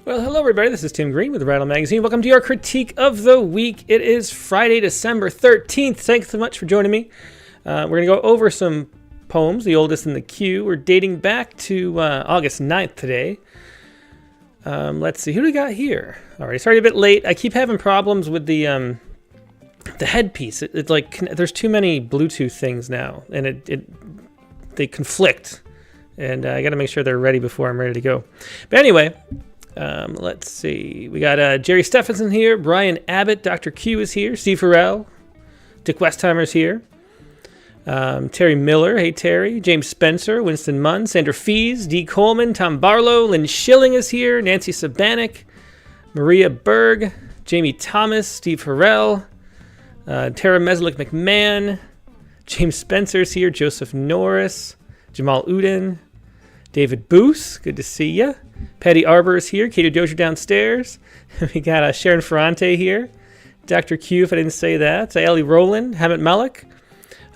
Well, hello everybody, this is Tim Green with Rattle Magazine. Welcome to your critique of the week. It is Friday, December 13th. Thanks so much for joining me. We're going to go over some poems, the oldest in the queue. We're dating back to August 9th today. Let's see, who do we got here? All right, sorry a bit late. I keep having problems with the headpiece. It's like there's too many Bluetooth things now, and they conflict. And I got to make sure they're ready before I'm ready to go. But anyway, let's see. We got Jerry Stephenson here, Brian Abbott, Dr. Q is here, Steve Farrell, Dick Westheimer's here, Terry Miller, hey Terry, James Spencer, Winston Munn, Sandra Fees, Dee Coleman, Tom Barlow, Lynn Schilling is here, Nancy Sabanik, Maria Berg, Jamie Thomas, Steve Harrell, Tara Meslick McMahon, James Spencer's here, Joseph Norris, Jamal Uden, David Boos, good to see ya. Patty Arbor is here. Kato Dozier downstairs. We got Sharon Ferrante here. Dr. Q, if I didn't say that. Ellie Rowland, Hammett Malik.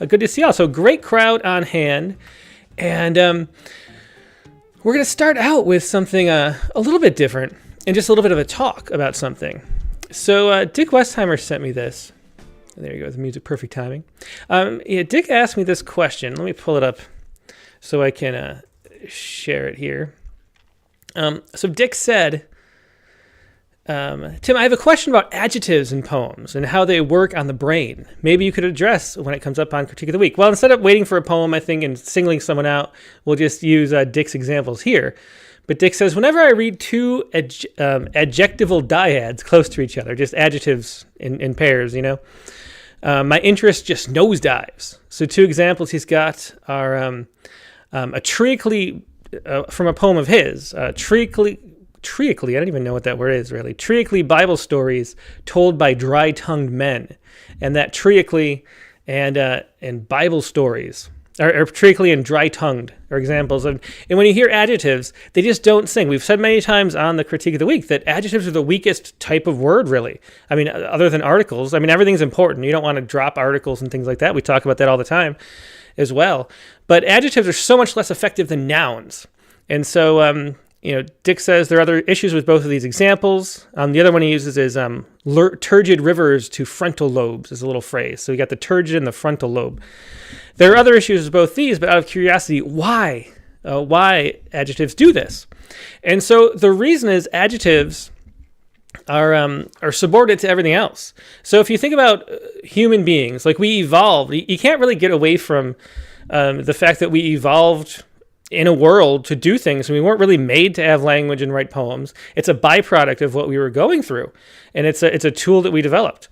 Good to see y'all. So great crowd on hand. And we're going to start out with something a little bit different and just a little bit of a talk about something. So Dick Westheimer sent me this. There you go, the music, perfect timing. Dick asked me this question. Let me pull it up so I can share it here. So Dick said, Tim, I have a question about adjectives in poems and how they work on the brain. Maybe you could address when it comes up on Critique of the Week. Well, instead of waiting for a poem, I think, and singling someone out, we'll just use Dick's examples here. But Dick says, whenever I read two adjectival dyads close to each other, just adjectives in pairs, you know, my interest just nosedives. So two examples he's got are a triacally, from a poem of his, triacally, I don't even know what that word is really, triacally Bible stories told by dry-tongued men. And that triacally and Bible stories, or triacally and dry-tongued are examples. And when you hear adjectives, they just don't sing. We've said many times on the Critique of the Week that adjectives are the weakest type of word, really. I mean, other than articles. I mean, everything's important. You don't want to drop articles and things like that. We talk about that all the time as well. But adjectives are so much less effective than nouns. And so, Dick says there are other issues with both of these examples. The other one he uses is turgid rivers to frontal lobes is a little phrase. So you got the turgid and the frontal lobe. There are other issues with both these, but out of curiosity, why adjectives do this? And so the reason is adjectives are subordinate to everything else. So if you think about human beings, like we evolved, you can't really get away from the fact that we evolved in a world to do things. We weren't really made to have language and write poems. It's a byproduct of what we were going through, and it's a tool that we developed.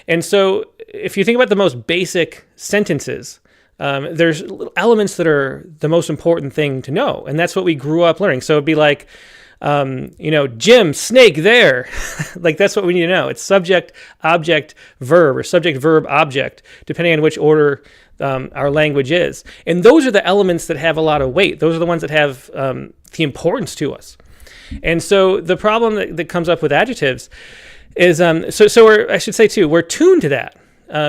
And so if you think about the most basic sentences, there's elements that are the most important thing to know, and that's what we grew up learning. So it'd be like, Jim, snake there. Like that's what we need to know. It's subject, object, verb, or subject, verb, object, depending on which order our language is. And those are the elements that have a lot of weight. Those are the ones that have the importance to us. And so the problem that comes up with adjectives is, we're tuned to that.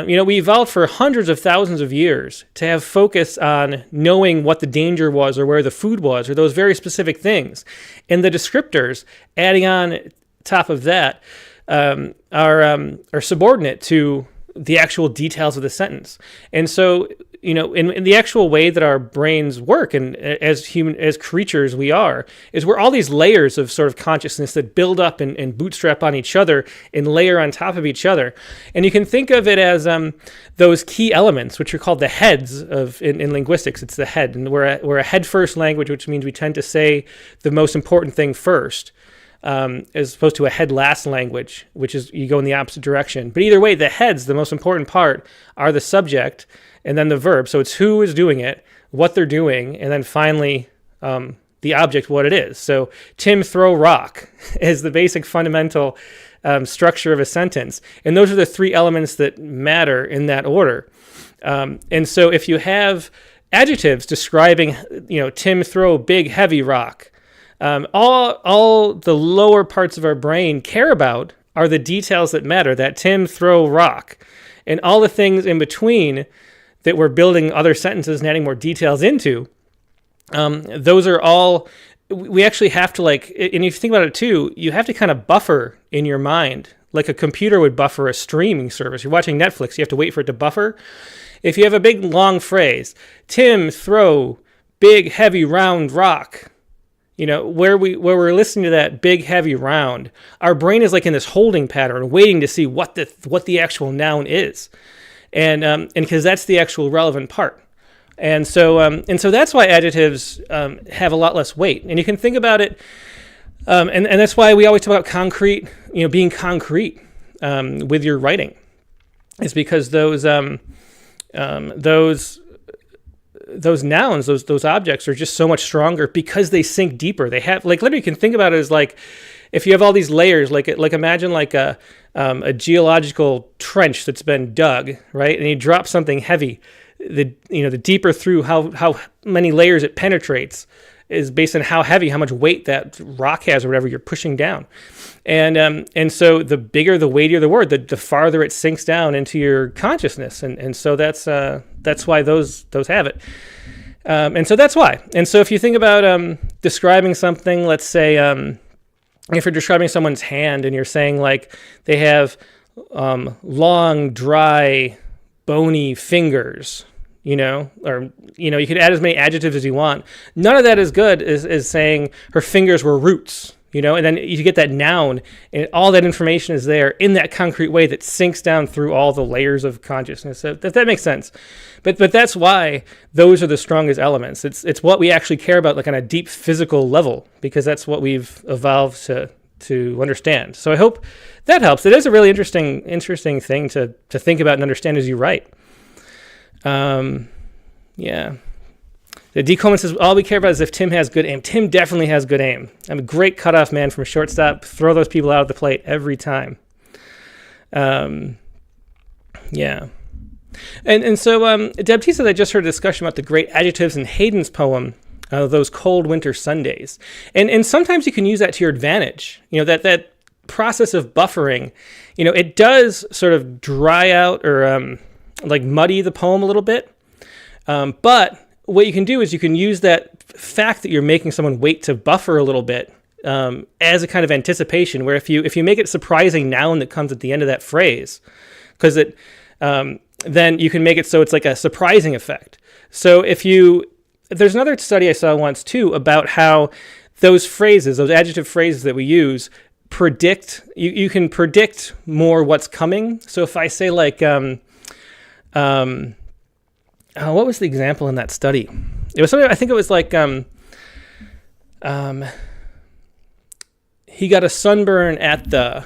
We evolved for hundreds of thousands of years to have focus on knowing what the danger was or where the food was or those very specific things. And the descriptors adding on top of that are subordinate to the actual details of the sentence. And so, in the actual way that our brains work and as creatures we are, is we're all these layers of sort of consciousness that build up and bootstrap on each other and layer on top of each other. And you can think of it as those key elements, which are called the heads in linguistics. It's the head. And we're a head-first language, which means we tend to say the most important thing first. As opposed to a head-last language, which is you go in the opposite direction. But either way, the heads, the most important part, are the subject and then the verb. So it's who is doing it, what they're doing, and then finally the object, what it is. So Tim throw rock is the basic fundamental structure of a sentence. And those are the three elements that matter in that order. And so if you have adjectives describing, Tim throw big, heavy rock, all the lower parts of our brain care about are the details that matter, that Tim throw rock. And all the things in between that we're building other sentences and adding more details into, those are all we actually have to and if you think about it too, you have to kind of buffer in your mind, like a computer would buffer a streaming service. You're watching Netflix, you have to wait for it to buffer. If you have a big long phrase, Tim throw big heavy round rock, where we're listening to that big heavy round, our brain is like in this holding pattern, waiting to see what the actual noun is, and because that's the actual relevant part. And so that's why adjectives have a lot less weight. And you can think about it, and that's why we always talk about concrete, being concrete with your writing, is because those nouns, those objects are just so much stronger because they sink deeper. They have literally, you can think about it as if you have all these layers, imagine a geological trench that's been dug, right? And you drop something heavy. The deeper through how many layers it penetrates is based on how heavy, how much weight that rock has or whatever you're pushing down. And so the bigger, the weightier the word, the farther it sinks down into your consciousness. And so that's why those have it. And so that's why. And so if you think about describing something, let's say if you're describing someone's hand and you're saying they have long, dry, bony fingers, you could add as many adjectives as you want. None of that is good as saying her fingers were roots, and then you get that noun, and all that information is there in that concrete way that sinks down through all the layers of consciousness. So that makes sense. But that's why those are the strongest elements. It's what we actually care about, on a deep physical level, because that's what we've evolved to understand. So I hope that helps. It is a really interesting thing to think about and understand as you write. Yeah. The D. Coleman says, all we care about is if Tim has good aim. Tim definitely has good aim. I'm a great cutoff man from shortstop. Throw those people out of the plate every time. Yeah. And so Deb T says, I just heard a discussion about the great adjectives in Hayden's poem, those cold winter Sundays. And sometimes you can use that to your advantage. That process of buffering, it does sort of dry out or muddy the poem a little bit. But what you can do is you can use that fact that you're making someone wait to buffer a little bit as a kind of anticipation, where if you make it a surprising noun that comes at the end of that phrase, because then you can make it so it's like a surprising effect. So there's another study I saw once too about how those phrases, those adjective phrases that we use, predict. You can predict more what's coming. So if I say what was the example in that study? It was something, I think it was he got a sunburn at and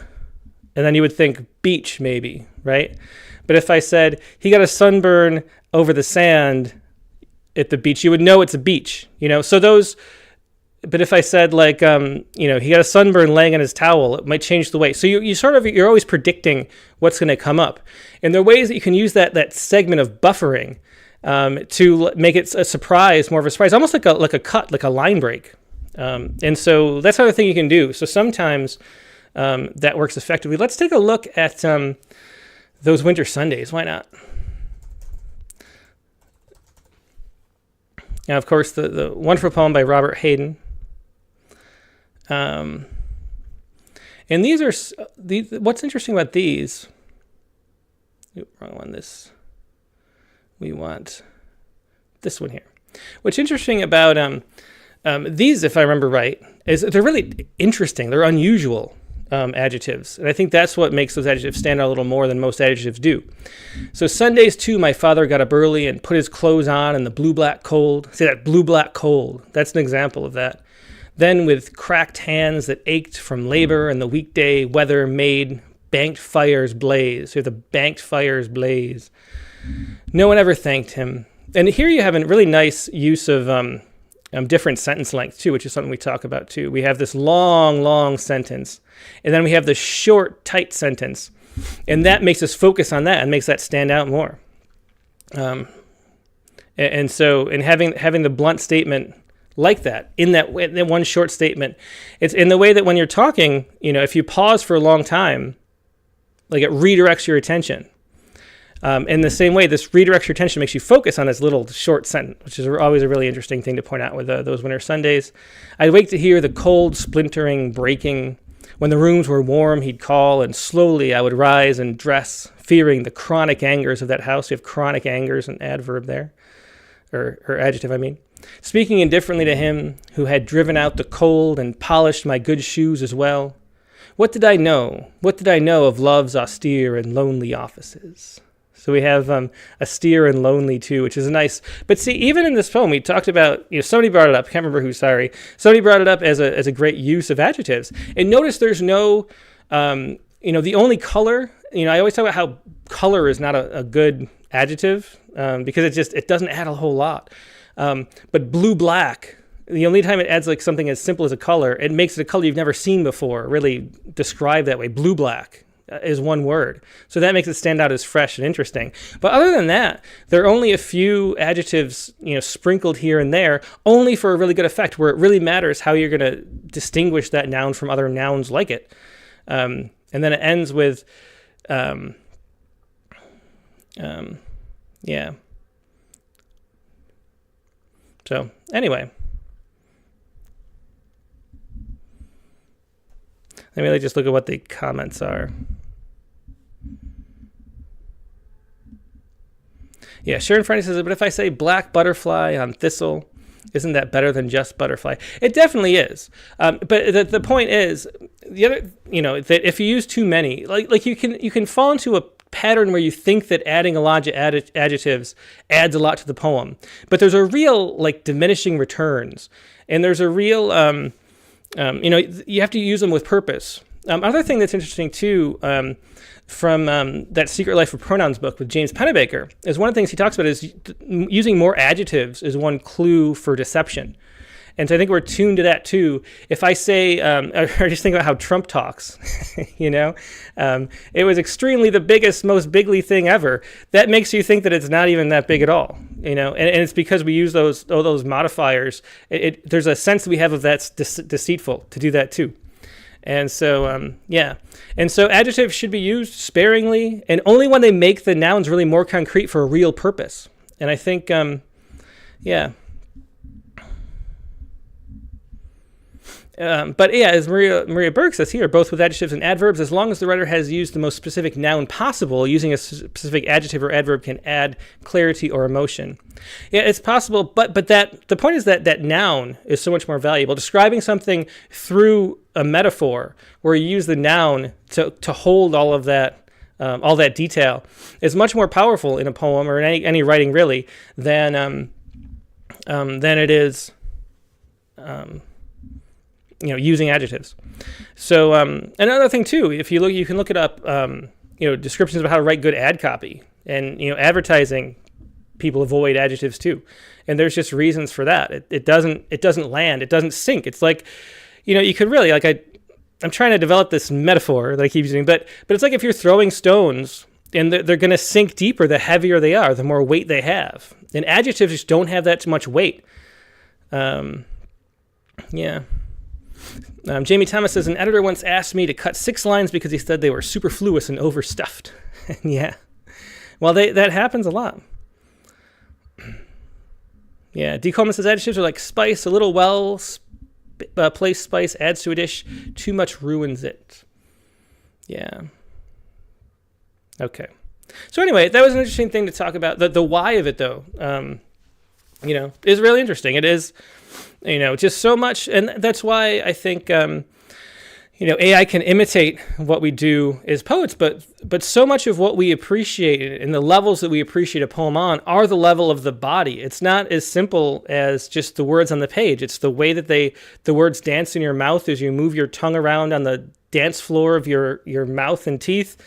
then you would think beach maybe, right? But if I said he got a sunburn over the sand at the beach, you would know it's a beach, so those. But if I said he got a sunburn laying on his towel, it might change the way. So you're always predicting what's going to come up. And there are ways that you can use that segment of buffering to make it a surprise, more of a surprise, almost like a cut, like a line break. And so that's another thing you can do. So sometimes that works effectively. Let's take a look at those winter Sundays. Why not? Now, of course, the wonderful poem by Robert Hayden. And these are what's interesting about these. Wrong one. We want this one here. What's interesting about these, if I remember right, is they're really interesting. They're unusual adjectives, and I think that's what makes those adjectives stand out a little more than most adjectives do. So Sundays too, my father got up early and put his clothes on in the blue-black cold. See that blue-black cold? That's an example of that. Then with cracked hands that ached from labor and the weekday weather made banked fires blaze. So you have the banked fires blaze. No one ever thanked him. And here you have a really nice use of different sentence length too, which is something we talk about too. We have this long sentence, and then we have this short, tight sentence, and that makes us focus on that and makes that stand out more. And so, in having the blunt statement like that in that one short statement, it's in the way that when you're talking, if you pause for a long time, it redirects your attention. In the same way, this redirects your attention, makes you focus on this little short sentence, which is always a really interesting thing to point out with those winter Sundays. I'd wake to hear the cold splintering breaking. When the rooms were warm, he'd call, and slowly I would rise and dress, fearing the chronic angers of that house. We have chronic angers, an adverb there, or adjective, I mean. Speaking indifferently to him who had driven out the cold and polished my good shoes as well. What did I know? What did I know of love's austere and lonely offices? So we have austere and lonely too, which is a nice. But see, even in this poem, we talked about, somebody brought it up. I can't remember who. Sorry, somebody brought it up as a great use of adjectives. And notice there's no, the only color. I always talk about how color is not a good adjective because it doesn't add a whole lot. But blue black. The only time it adds like something as simple as a color, it makes it a color you've never seen before, really described that way. Blue black is one word. So that makes it stand out as fresh and interesting. But other than that, there are only a few adjectives, sprinkled here and there, only for a really good effect, where it really matters how you're going to distinguish that noun from other nouns like it. And then it ends with, yeah. So anyway. Let me just look at what the comments are. Yeah, Sharon Friday says, but if I say black butterfly on thistle, isn't that better than just butterfly? It definitely is. But the point is, the other, that if you use too many, like you can fall into a pattern where you think that adding a lot of adjectives adds a lot to the poem. But there's a real diminishing returns, and there's a real you have to use them with purpose. Other thing that's interesting too, from that Secret Life of Pronouns book with James Pennebaker, is one of the things he talks about is using more adjectives is one clue for deception. And so I think we're tuned to that too. If I say, or just think about how Trump talks, it was extremely the biggest, most bigly thing ever. That makes you think that it's not even that big at all, and it's because we use those modifiers. There's a sense that we have of that's deceitful to do that too. And so, And so adjectives should be used sparingly and only when they make the nouns really more concrete for a real purpose. And I think, as Maria Berg says here, both with adjectives and adverbs, as long as the writer has used the most specific noun possible, using a specific adjective or adverb can add clarity or emotion. Yeah, it's possible, but the point is that noun is so much more valuable. Describing something through a metaphor where you use the noun to hold all of that, all that detail, is much more powerful in a poem or in any writing really than it is. Using adjectives. So another thing too, if you look, you can look it up. Descriptions of how to write good ad copy, and advertising. People avoid adjectives too, and there's just reasons for that. It doesn't land. It doesn't sink. It's like, you could really I'm trying to develop this metaphor that I keep using, but it's like if you're throwing stones and they're going to sink deeper the heavier they are, the more weight they have. And adjectives just don't have that much weight. Jamie Thomas says, an editor once asked me to cut 6 lines because he said they were superfluous and overstuffed. Yeah. Well, that happens a lot. Yeah. D. Coleman says adjectives are like spice. A little placed spice adds to a dish. Too much ruins it. Yeah. Okay. So anyway, that was an interesting thing to talk about. The why of it, though, is really interesting. It is, just so much. And that's why I think, AI can imitate what we do as poets, but so much of what we appreciate and the levels that we appreciate a poem on are the level of the body. It's not as simple as just the words on the page. It's the way that the words dance in your mouth as you move your tongue around on the dance floor of your mouth and teeth.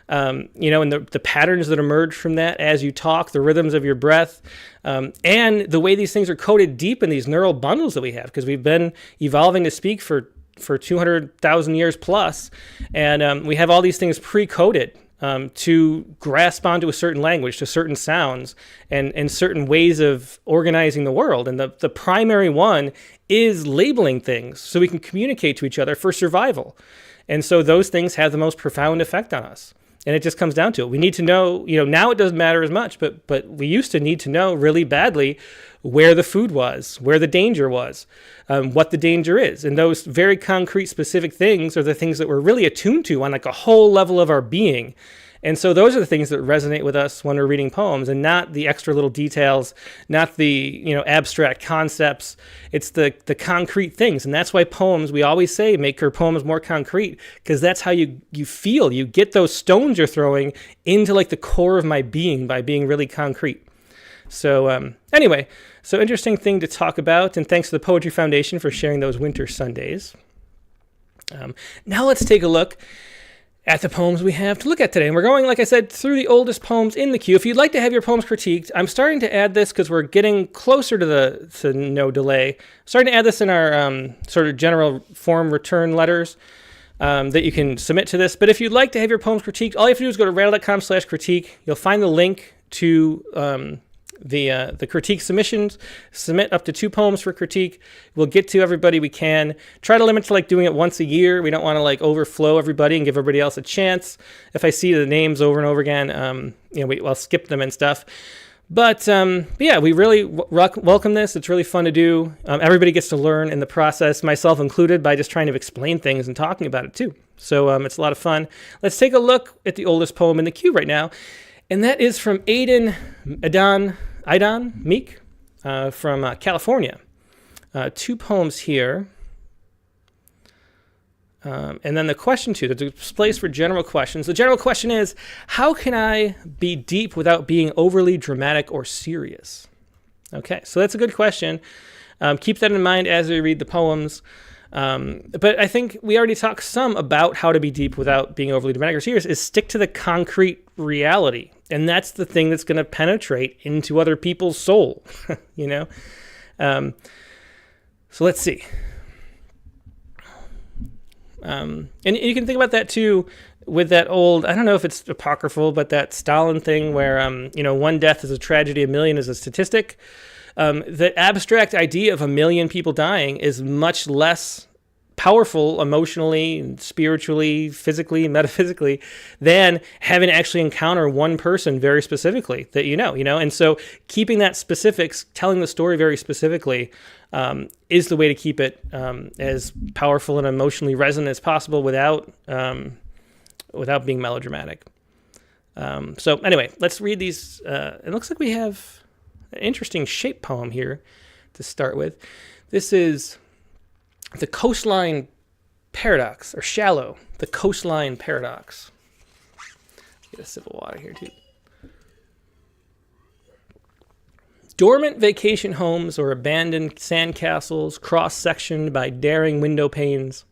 And the patterns that emerge from that as you talk, the rhythms of your breath, and the way these things are coded deep in these neural bundles that we have, because we've been evolving to speak for 200,000 years plus, and we have all these things pre-coded to grasp onto a certain language, to certain sounds, and certain ways of organizing the world. And the primary one is labeling things so we can communicate to each other for survival. And so those things have the most profound effect on us. And it just comes down to it. We need to know, now it doesn't matter as much, but we used to need to know really badly where the food was, where the danger was, what the danger is. And those very concrete, specific things are the things that we're really attuned to on like a whole level of our being. And so those are the things that resonate with us when we're reading poems, and not the extra little details, not the abstract concepts. It's the concrete things. And that's why poems, we always say, make your poems more concrete, because that's how you feel. You get those stones you're throwing into like the core of my being by being really concrete. So anyway, so interesting thing to talk about. And thanks to the Poetry Foundation for sharing those winter Sundays. Now let's take a look at the poems we have to look at today. And we're going, like I said, through the oldest poems in the queue. If you'd like to have your poems critiqued, I'm starting to add this because we're getting closer to no delay. I'm starting to add this in our sort of general form return letters that you can submit to this. But if you'd like to have your poems critiqued, all you have to do is go to rattle.com/critique. You'll find the link to the critique submissions. Submit up to 2 poems for critique. We'll get to everybody we can. Try to limit to like doing it once a year. We don't want to like overflow everybody and give everybody else a chance. If I see the names over and over again, I'll skip them and stuff. But yeah, we really welcome this. It's really fun to do. Everybody gets to learn in the process, myself included, by just trying to explain things and talking about it too. So it's a lot of fun. Let's take a look at the oldest poem in the queue right now. And that is from Aidan Meek from California. 2 poems here. And then the question 2, there's a place for general questions. The general question is, how can I be deep without being overly dramatic or serious? Okay, so that's a good question. Keep that in mind as we read the poems. But I think we already talked some about how to be deep without being overly dramatic or serious, is stick to the concrete reality. And that's the thing that's going to penetrate into other people's soul, So let's see. And you can think about that too with that old, I don't know if it's apocryphal, but that Stalin thing where, one death is a tragedy, a million is a statistic. The abstract idea of 1 million people dying is much less powerful emotionally, spiritually, physically, metaphysically, than having to actually encounter one person very specifically that and so keeping that specifics, telling the story very specifically, is the way to keep it as powerful and emotionally resonant as possible without being melodramatic. So anyway, let's read these. It looks like we have an interesting shape poem here to start with. This is the Coastline Paradox, or Shallow, the Coastline Paradox. Get a sip of water here too. Dormant vacation homes or abandoned sandcastles cross-sectioned by daring window panes.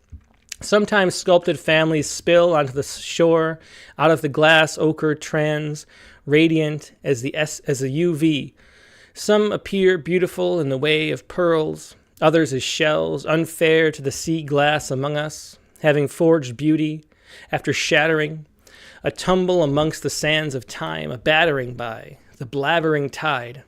Sometimes sculpted families spill onto the shore out of the glass ochre trans, radiant as the UV. Some appear beautiful in the way of pearls, others as shells, unfair to the sea glass among us, having forged beauty after shattering, a tumble amongst the sands of time, a battering by the blabbering tide.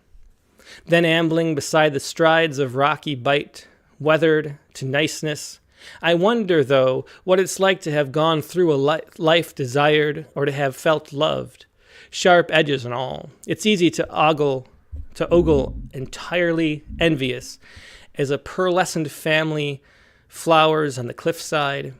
Then ambling beside the strides of rocky bight, weathered to niceness. I wonder, though, what it's like to have gone through a life desired or to have felt loved. Sharp edges and all. It's easy to ogle entirely envious as a pearlescent family flowers on the cliffside.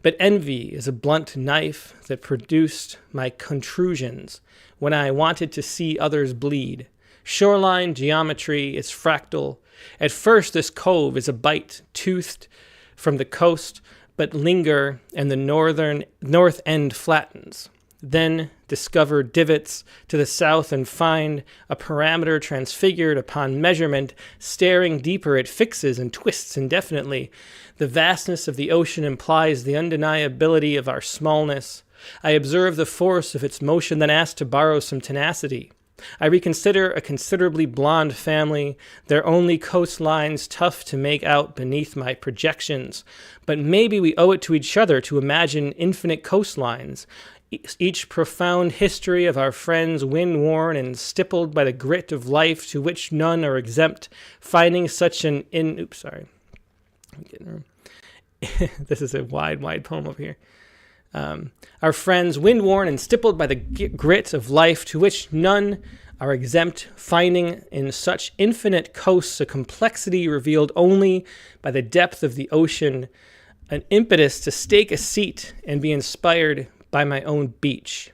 But envy is a blunt knife that produced my contrusions when I wanted to see others bleed. Shoreline geometry is fractal. At first, this cove is a bite toothed from the coast, but linger and the north end flattens. Then discover divots to the south and find a parameter transfigured upon measurement. Staring deeper, it fixes and twists indefinitely. The vastness of the ocean implies the undeniability of our smallness. I observe the force of its motion, then ask to borrow some tenacity. I reconsider a considerably blonde family, their only coastlines tough to make out beneath my projections. But maybe we owe it to each other to imagine infinite coastlines, each profound history of our friends wind-worn and stippled by the grit of life to which none are exempt, finding such an This is a wide poem over here. Our friends, wind-worn and stippled by the grit of life, to which none are exempt, finding in such infinite coasts a complexity revealed only by the depth of the ocean, an impetus to stake a seat and be inspired by my own beach.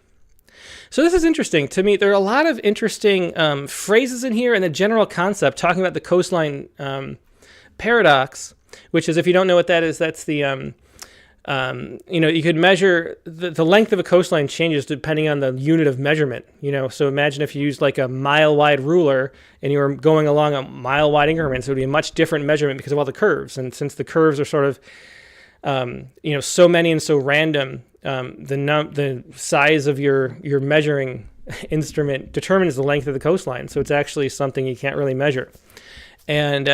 So this is interesting to me. There are a lot of interesting phrases in here, and the general concept talking about the coastline paradox, which is, if you don't know what that is, that's the you could measure the length of a coastline changes depending on the unit of measurement. So imagine if you used like a mile-wide ruler and you were going along a mile-wide increments, it would be a much different measurement because of all the curves. And since the curves are sort of so many and so random, the size of your measuring instrument determines the length of the coastline. So it's actually something you can't really measure. And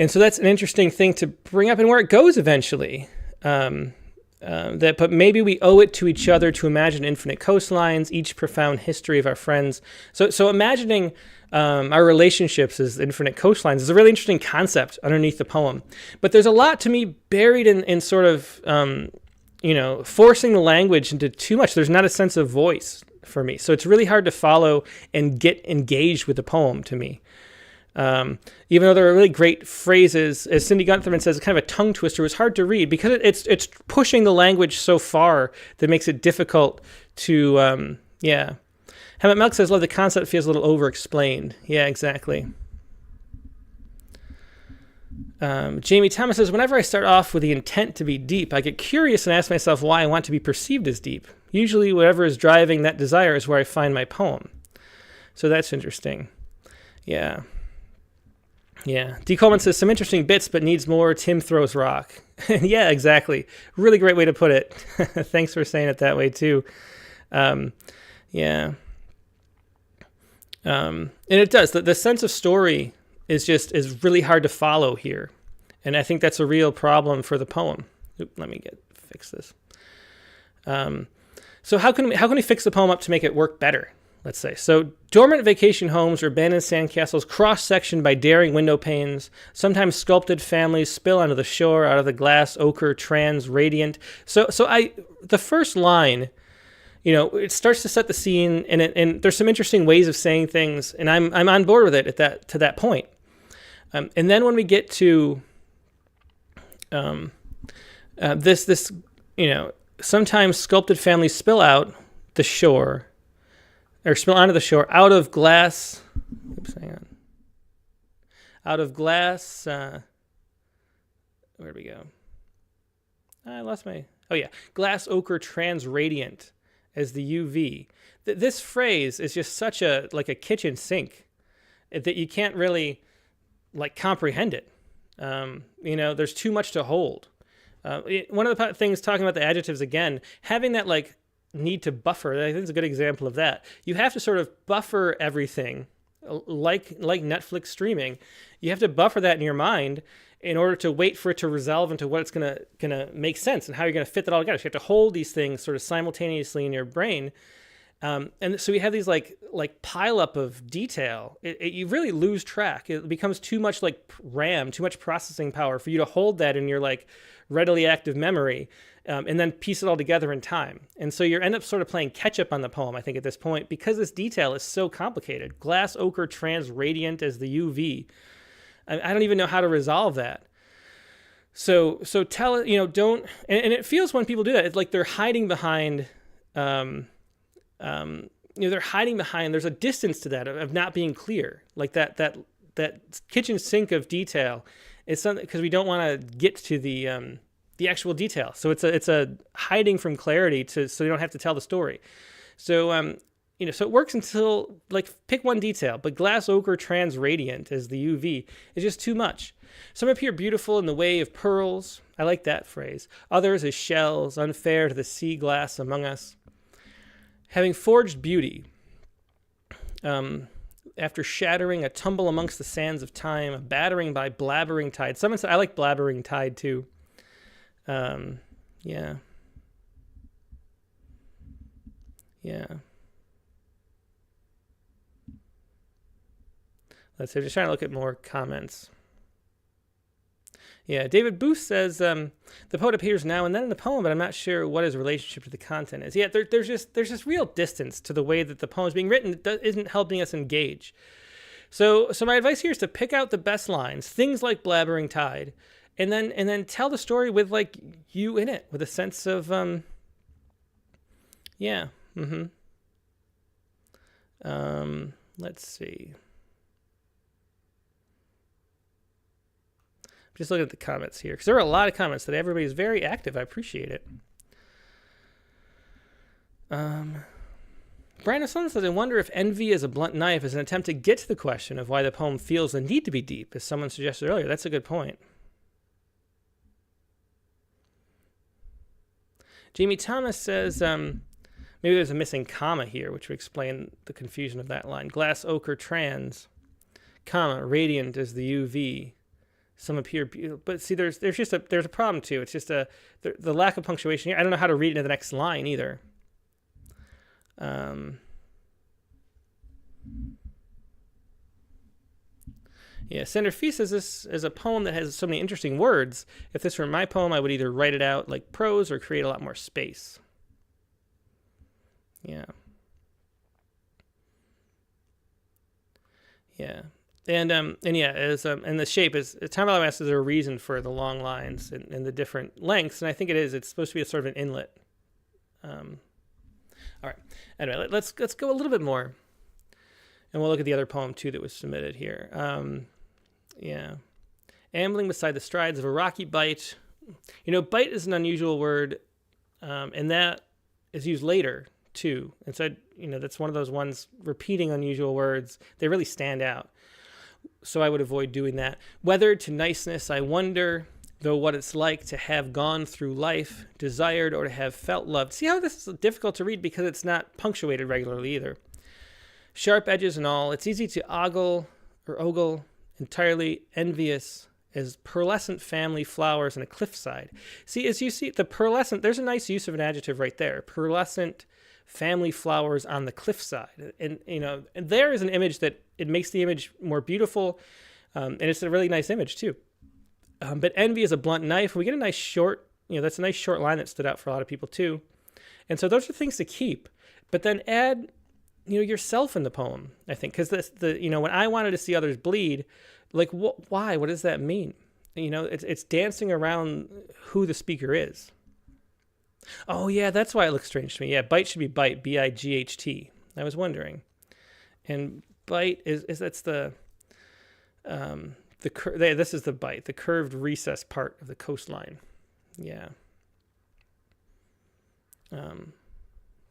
so that's an interesting thing to bring up, and where it goes eventually. But maybe we owe it to each other to imagine infinite coastlines, each profound history of our friends. So imagining our relationships as infinite coastlines is a really interesting concept underneath the poem. But there's a lot to me buried in sort of forcing the language into too much. There's not a sense of voice for me, so it's really hard to follow and get engaged with the poem to me. Even though there are really great phrases, as Cindy Guntherman says, it's kind of a tongue twister. It's hard to read because it's pushing the language so far that makes it difficult to, Hammett Milk says, love the concept feels a little over-explained. Yeah, exactly. Jamie Thomas says, whenever I start off with the intent to be deep, I get curious and ask myself why I want to be perceived as deep. Usually whatever is driving that desire is where I find my poem. So that's interesting. Yeah. Yeah. D. Coleman says, some interesting bits, but needs more Tim Throws Rock. Yeah, exactly. Really great way to put it. Thanks for saying it that way, too. Yeah. And it does. The sense of story is really hard to follow here. And I think that's a real problem for the poem. Let me fix this. So how can we fix the poem up to make it work better? Let's say. So dormant vacation homes or abandoned sandcastles cross-sectioned by daring window panes. Sometimes sculpted families spill onto the shore out of the glass, ochre, trans, radiant. So the first line, it starts to set the scene, and there's some interesting ways of saying things, and I'm on board with it to that point. And then when we get to this sometimes sculpted families spill out the shore. Or spill onto the shore out of glass. Oops, hang on. Out of glass. Where'd we go? I lost my. Oh yeah, glass, ochre, trans, radiant as the UV. This phrase is just such a kitchen sink that you can't really comprehend it. There's too much to hold. One of the things talking about the adjectives again, having that need to buffer. I think it's a good example of that. You have to sort of buffer everything, like Netflix streaming. You have to buffer that in your mind in order to wait for it to resolve into what it's gonna make sense and how you're gonna fit that all together. So you have to hold these things sort of simultaneously in your brain, and so you have these pile up of detail. You really lose track. It becomes too much RAM, too much processing power for you to hold that in your readily active memory. And then piece it all together in time. And so you end up sort of playing catch up on the poem, I think, at this point, because this detail is so complicated. Glass, ochre, trans, radiant as the UV. I don't even know how to resolve that. So tell it, don't, and it feels when people do that, it's like they're hiding behind, they're hiding behind, there's a distance to that of not being clear. Like that kitchen sink of detail is something, because we don't want to get to the actual detail. So it's a hiding from clarity so you don't have to tell the story. So, so it works until pick one detail, but glass, ochre, trans, radiant as the UV is just too much. Some appear beautiful in the way of pearls. I like that phrase. Others as shells, unfair to the sea glass among us. Having forged beauty, after shattering, a tumble amongst the sands of time, a battering by blabbering tide. Someone said, I like blabbering tide too. Yeah. Let's see, just trying to look at more comments. Yeah, David Booth says the poet appears now and then in the poem, but I'm not sure what his relationship to the content is. Yeah, there's just real distance to the way that the poem is being written that isn't helping us engage. So my advice here is to pick out the best lines, things like blabbering tide, and then tell the story with like you in it, with a sense of yeah. Let's see. Just looking at the comments here, because there are a lot of comments today. Everybody's very active. I appreciate it. Brian O'Sullivan says, I wonder if envy as a blunt knife is an attempt to get to the question of why the poem feels the need to be deep, as someone suggested earlier. That's a good point. Jamie Thomas says, maybe there's a missing comma here, which would explain the confusion of that line. Glass, ochre, trans, comma, radiant as the UV. Some appear beautiful, but see, there's a problem too. It's just the lack of punctuation here. I don't know how to read into the next line either. Yeah, Senator Fee says this is a poem that has so many interesting words. If this were my poem, I would either write it out like prose or create a lot more space. Yeah. Yeah. And yeah, and the shape is, Tom Allen asks, is there a reason for the long lines and the different lengths? And I think it is. It's supposed to be a sort of an inlet. All right. Anyway, let's go a little bit more, and we'll look at the other poem too that was submitted here. Yeah, ambling beside the strides of a rocky bight. Bite is an unusual word, and that is used later too. And so that's one of those ones, repeating unusual words. They really stand out. So I would avoid doing that. Weathered to niceness, I wonder, though, what it's like to have gone through life, desired, or to have felt loved. See how this is difficult to read because it's not punctuated regularly either. Sharp edges and all, it's easy to ogle, entirely envious as pearlescent family flowers on a cliffside. See, as you see, the pearlescent, there's a nice use of an adjective right there. Pearlescent family flowers on the cliffside. And there is an image that it makes the image more beautiful. And it's a really nice image too. But envy is a blunt knife. We get a nice short, that's a nice short line that stood out for a lot of people too. And so those are things to keep, but then add, yourself in the poem, I think, because when I wanted to see others bleed, like why? What does that mean? It's dancing around who the speaker is. Oh yeah, that's why it looks strange to me. Yeah, bite should be bite, B-I-G-H-T. I was wondering, and bite is that's the this is the bite, the curved recess part of the coastline. Yeah. All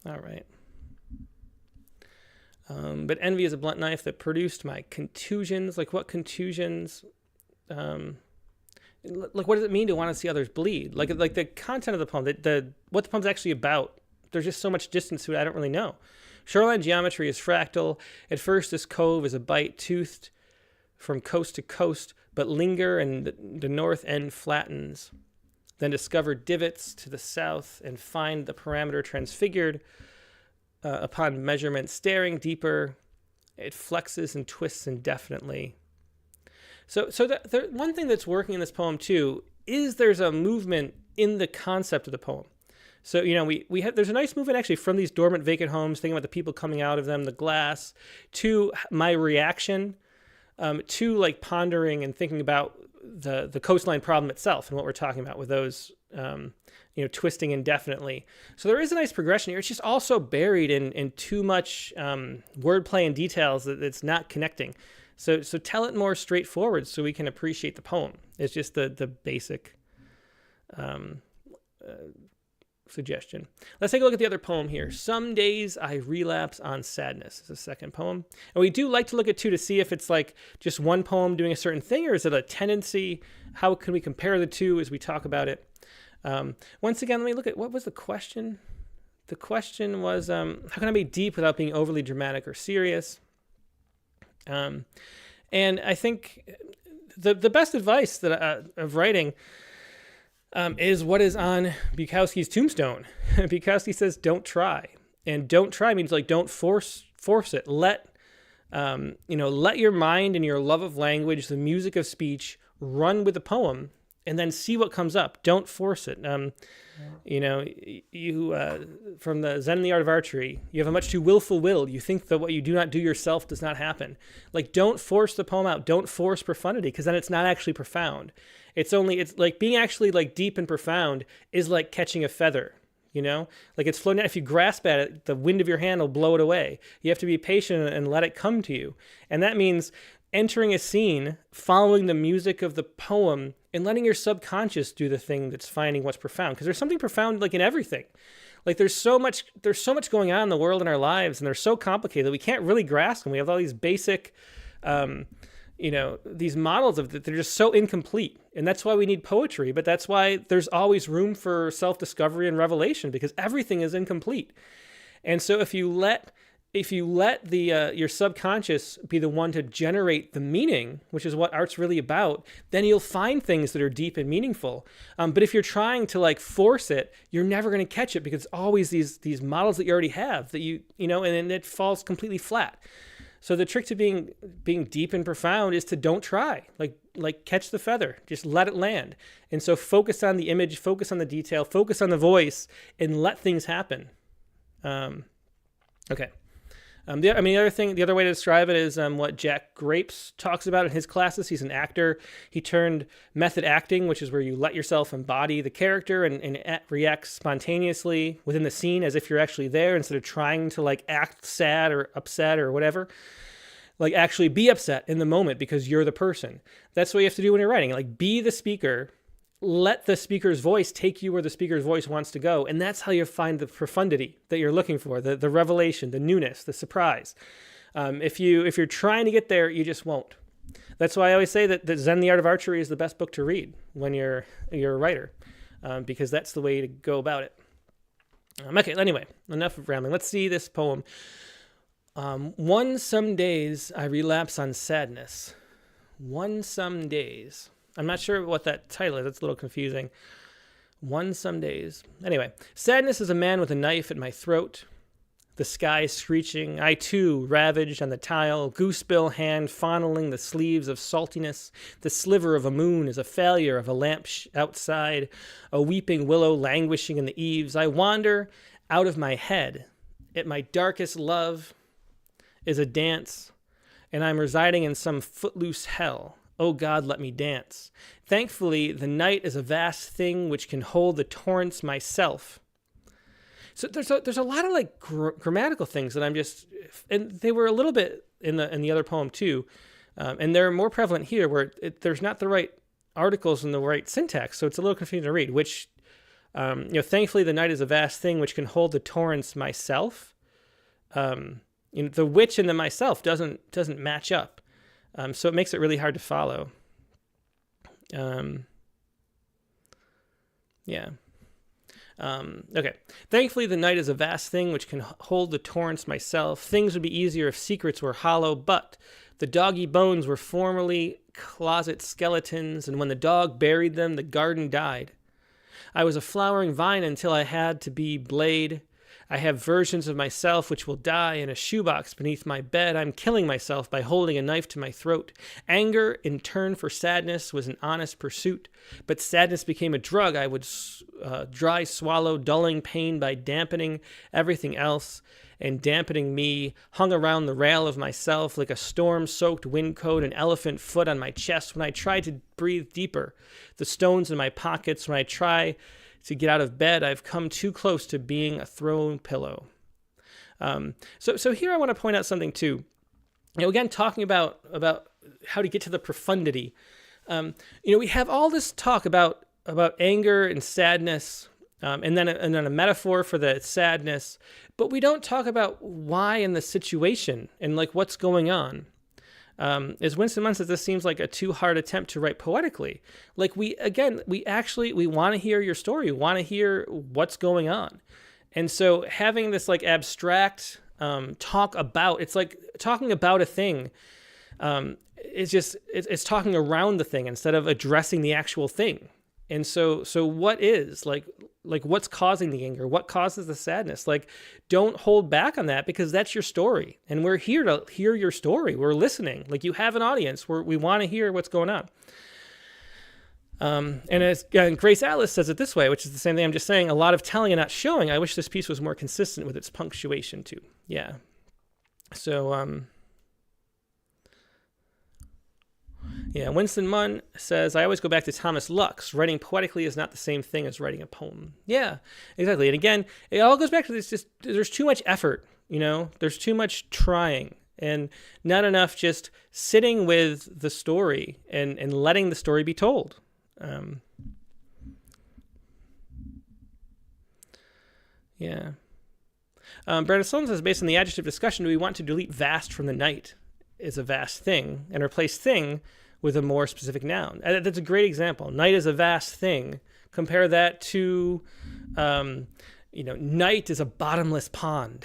right. But envy is a blunt knife that produced my contusions. Like what contusions? Like what does it mean to want to see others bleed? Like the content of the poem, what the poem's actually about. There's just so much distance to it. I don't really know. Shoreline geometry is fractal. At first, this cove is a bite toothed from coast to coast, but linger and the north end flattens. Then discover divots to the south and find the parameter transfigured. Upon measurement, staring deeper, it flexes and twists indefinitely. So the one thing that's working in this poem too is there's a movement in the concept of the poem. So we have, there's a nice movement actually from these dormant vacant homes, thinking about the people coming out of them, the glass, to my reaction, to like pondering and thinking about the coastline problem itself and what we're talking about with those twisting indefinitely. So there is a nice progression here. It's just also buried in too much wordplay and details that it's not connecting. So tell it more straightforward so we can appreciate the poem. It's just the basic suggestion. Let's take a look at the other poem here. Some Days I Relapse on Sadness is the second poem. And we do like to look at two to see if it's like just one poem doing a certain thing, or is it a tendency? How can we compare the two as we talk about it? Once again, let me look at, what was the question? The question was, how can I be deep without being overly dramatic or serious? And I think the best advice that of writing is what is on Bukowski's tombstone. Bukowski says, "Don't try," and "don't try" means like don't force it. Let your mind and your love of language, the music of speech, run with the poem, and then see what comes up. Don't force it. From the Zen and the Art of Archery, you have a much too willful will. You think that what you do not do yourself does not happen. Like, don't force the poem out. Don't force profundity, because then it's not actually profound. It's like being actually like deep and profound is like catching a feather. Like it's floating. If you grasp at it, the wind of your hand will blow it away. You have to be patient and let it come to you. And that means entering a scene, following the music of the poem, and letting your subconscious do the thing that's finding what's profound. Because there's something profound like in everything. Like there's so much going on in the world in our lives, and they're so complicated that we can't really grasp them. We have all these basic, these models of that. They're just so incomplete. And that's why we need poetry. But that's why there's always room for self-discovery and revelation, because everything is incomplete. And so if you let your subconscious be the one to generate the meaning, which is what art's really about, then you'll find things that are deep and meaningful. But if you're trying to like force it, you're never going to catch it, because it's always these models that you already have that and it falls completely flat. So the trick to being deep and profound is to don't try. Like catch the feather, just let it land. And so focus on the image, focus on the detail, focus on the voice, and let things happen. Okay. The other way to describe it is what Jack Grapes talks about in his classes. He's an actor. He turned method acting, which is where you let yourself embody the character and react spontaneously within the scene as if you're actually there, instead of trying to like act sad or upset or whatever. Like actually be upset in the moment because you're the person. That's what you have to do when you're writing. Like be the speaker. Let the speaker's voice take you where the speaker's voice wants to go. And that's how you find the profundity that you're looking for, the revelation, the newness, the surprise. If you're trying to get there, you just won't. That's why I always say that Zen, the Art of Archery is the best book to read when you're a writer, because that's the way to go about it. Okay, anyway, enough of rambling. Let's see this poem. One some days I relapse on sadness. One some days. I'm not sure what that title is. It's a little confusing. One some days. Anyway, sadness is a man with a knife at my throat. The sky screeching. I too ravaged on the tile. Goosebill hand fondling the sleeves of saltiness. The sliver of a moon is a failure of a lamp outside. A weeping willow languishing in the eaves. I wander out of my head. At my darkest love is a dance. And I'm residing in some footloose hell. Oh God, let me dance. Thankfully, the night is a vast thing which can hold the torrents myself. So there's a lot of like grammatical things that and they were a little bit in the other poem too, and they're more prevalent here where there's not the right articles and the right syntax, so it's a little confusing to read. Which, thankfully, the night is a vast thing which can hold the torrents myself. The which and the myself doesn't match up. So it makes it really hard to follow. Okay. Thankfully, the night is a vast thing which can hold the torrents myself. Things would be easier if secrets were hollow, but the doggy bones were formerly closet skeletons, and when the dog buried them, the garden died. I was a flowering vine until I had to be blade. I have versions of myself which will die in a shoebox beneath my bed. I'm killing myself by holding a knife to my throat. Anger, in turn for sadness, was an honest pursuit. But sadness became a drug I would dry swallow, dulling pain by dampening everything else. And dampening me, hung around the rail of myself like a storm-soaked windcoat, an elephant foot on my chest when I tried to breathe deeper. The stones in my pockets when I try to get out of bed, I've come too close to being a thrown pillow. So here I want to point out something too. Again, talking about how to get to the profundity. We have all this talk about anger and sadness, and then a metaphor for the sadness, but we don't talk about why in the situation and like what's going on. As Winston Munn says, this seems like a too hard attempt to write poetically. Like we want to hear your story. We want to hear what's going on. And so having this like abstract talk about, it's like talking about a thing. It's talking around the thing instead of addressing the actual thing. And so what is like what's causing the anger? What causes the sadness? Like, don't hold back on that, because that's your story. And we're here to hear your story. We're listening. Like, you have an audience. We want to hear what's going on. And as Grace Atlas says it this way, which is the same thing I'm just saying, a lot of telling and not showing. I wish this piece was more consistent with its punctuation too. Yeah. So, yeah, Winston Munn says, I always go back to Thomas Lux. Writing poetically is not the same thing as writing a poem. Yeah, exactly. And again, it all goes back to this, just there's too much effort, there's too much trying and not enough just sitting with the story and letting the story be told. Yeah. Brandon Sloan says, based on the adjective discussion, do we want to delete vast from the night is a vast thing and replace thing with a more specific noun? That's a great example. Night is a vast thing. Compare that to, night is a bottomless pond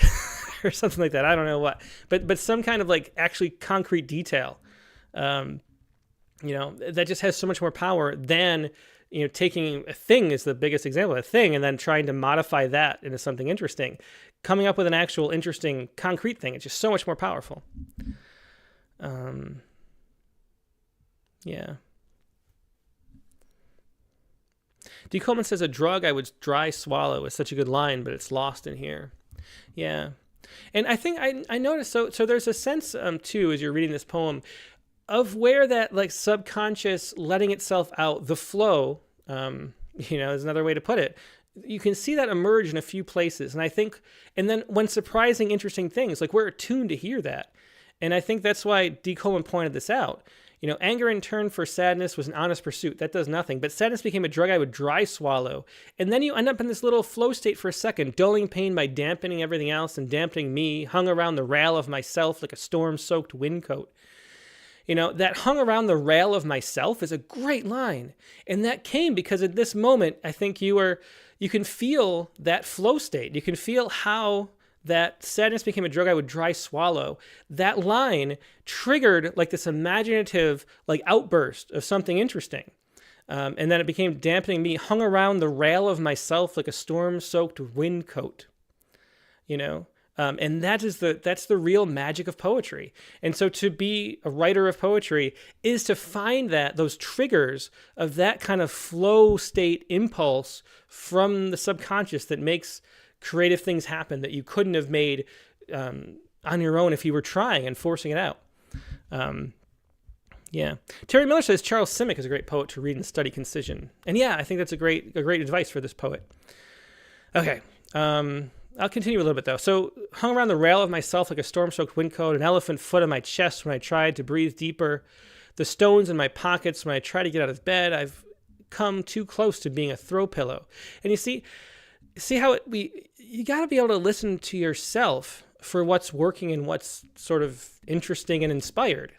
or something like that. I don't know what, but some kind of like actually concrete detail, that just has so much more power than, taking a thing is the biggest example, a thing, and then trying to modify that into something interesting. Coming up with an actual interesting concrete thing, it's just so much more powerful. Yeah. D. Coleman says, a drug I would dry swallow is such a good line, but it's lost in here. Yeah. And I think I noticed, so there's a sense, too, as you're reading this poem, of where that like subconscious letting itself out, the flow, is another way to put it. You can see that emerge in a few places. And I think, and then when surprising, interesting things, like we're attuned to hear that. And I think that's why D. Coleman pointed this out. Anger in turn for sadness was an honest pursuit. That does nothing. But sadness became a drug I would dry swallow. And then you end up in this little flow state for a second, dulling pain by dampening everything else and dampening me, hung around the rail of myself like a storm-soaked windcoat. That hung around the rail of myself is a great line. And that came because at this moment, I think you can feel that flow state. You can feel how that sadness became a drug I would dry swallow. That line triggered like this imaginative like outburst of something interesting. And then it became dampening me, hung around the rail of myself like a storm-soaked windcoat. And that's the real magic of poetry. And so to be a writer of poetry is to find those triggers of that kind of flow state impulse from the subconscious that makes creative things happen that you couldn't have made on your own if you were trying and forcing it out. Yeah. Terry Miller says Charles Simic is a great poet to read and study concision. And yeah, I think that's a great advice for this poet. Okay. I'll continue a little bit though. So, hung around the rail of myself like a storm-soaked windcoat, an elephant foot on my chest when I tried to breathe deeper, the stones in my pockets when I try to get out of bed. I've come too close to being a throw pillow. And you see how you got to be able to listen to yourself for what's working and what's sort of interesting and inspired.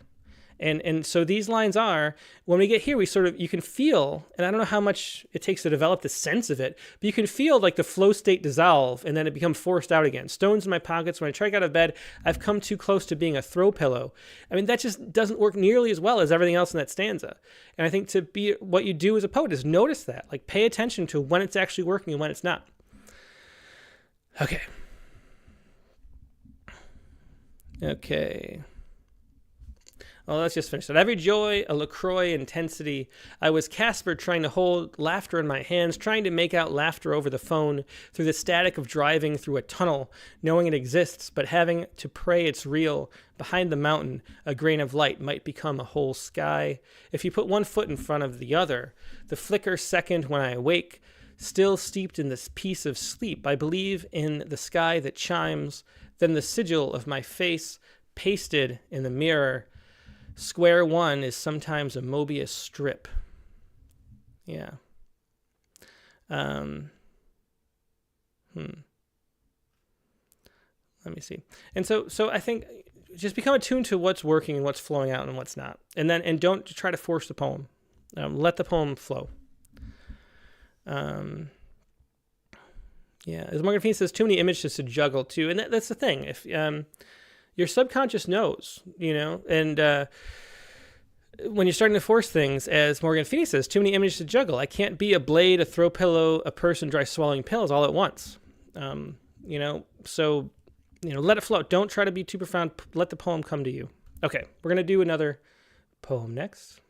And so these lines are, when we get here, you can feel, and I don't know how much it takes to develop the sense of it, but you can feel like the flow state dissolve and then it become forced out again. Stones in my pockets. When I try to get out of bed, I've come too close to being a throw pillow. I mean, that just doesn't work nearly as well as everything else in that stanza. And I think to be what you do as a poet is notice that, like pay attention to when it's actually working and when it's not. Okay. Well, let's just finish that. Every joy, a LaCroix intensity. I was Casper trying to hold laughter in my hands, trying to make out laughter over the phone through the static of driving through a tunnel, knowing it exists, but having to pray it's real. Behind the mountain, a grain of light might become a whole sky. If you put one foot in front of the other, the flicker second when I awake, still steeped in this peace of sleep, I believe in the sky that chimes, then the sigil of my face pasted in the mirror. Square one is sometimes a Mobius strip. Yeah. Let me see. And so I think just become attuned to what's working and what's flowing out and what's not. And don't try to force the poem. Let the poem flow. Yeah. As Morgan Feeney says, too many images to juggle too. And that's the thing. If, your subconscious knows, and when you're starting to force things, as Morgan Feeney says, too many images to juggle. I can't be a blade, a throw pillow, a person dry swallowing pills all at once. So, let it flow. Don't try to be too profound. Let the poem come to you. Okay, we're going to do another poem next.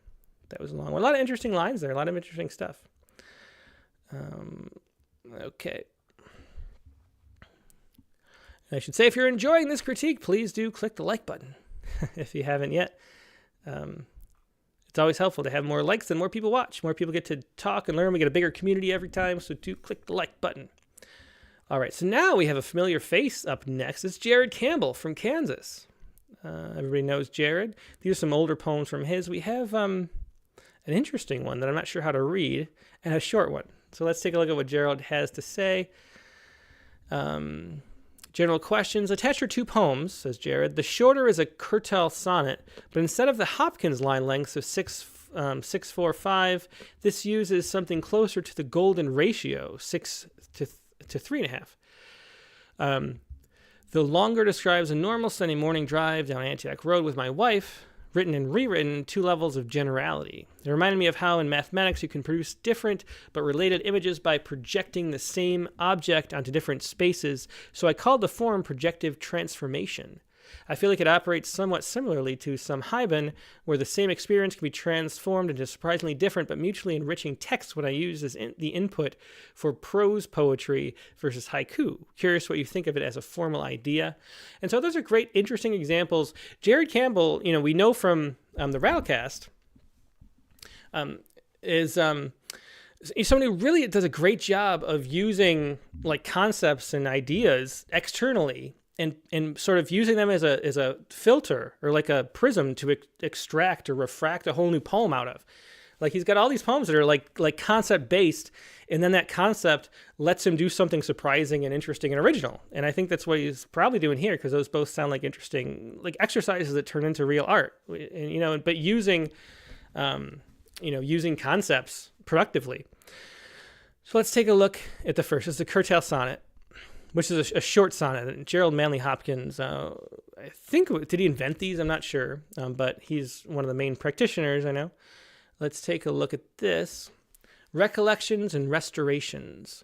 That was a long one. A lot of interesting lines there. A lot of interesting stuff. Okay. I should say, if you're enjoying this critique, please do click the like button if you haven't yet. It's always helpful to have more likes and more people watch. More people get to talk and learn. We get a bigger community every time, so do click the like button. All right, so now we have a familiar face up next. It's Jared Campbell from Kansas. Everybody knows Jared. These are some older poems from his. We have an interesting one that I'm not sure how to read, and a short one. So let's take a look at what Jared has to say. General questions. Attach your 2 poems, says Jared. The shorter is a curtel sonnet, but instead of the Hopkins line lengths of 6.45, this uses something closer to the golden ratio, 6 to 3.5. The longer describes a normal Sunday morning drive down Antioch Road with my wife, written and rewritten, 2 levels of generality. It reminded me of how in mathematics you can produce different but related images by projecting the same object onto different spaces, so I called the form projective transformation. I feel like it operates somewhat similarly to some Heiben, where the same experience can be transformed into surprisingly different but mutually enriching text when I use as the input for prose poetry versus haiku. Curious what you think of it as a formal idea. And so those are great, interesting examples. Jared Campbell, we know from the Rattlecast, is somebody who really does a great job of using like concepts and ideas externally and sort of using them as a filter or like a prism to extract or refract a whole new poem out of. Like he's got all these poems that are like concept based, and then that concept lets him do something surprising and interesting and original. And I think that's what he's probably doing here, because those both sound like interesting like exercises that turn into real art. And but using using concepts productively. So let's take a look at the first. It's the curtel sonnet, which is a short sonnet. Gerald Manley Hopkins, I think, did he invent these? I'm not sure, but he's one of the main practitioners, I know. Let's take a look at this. Recollections and Restorations.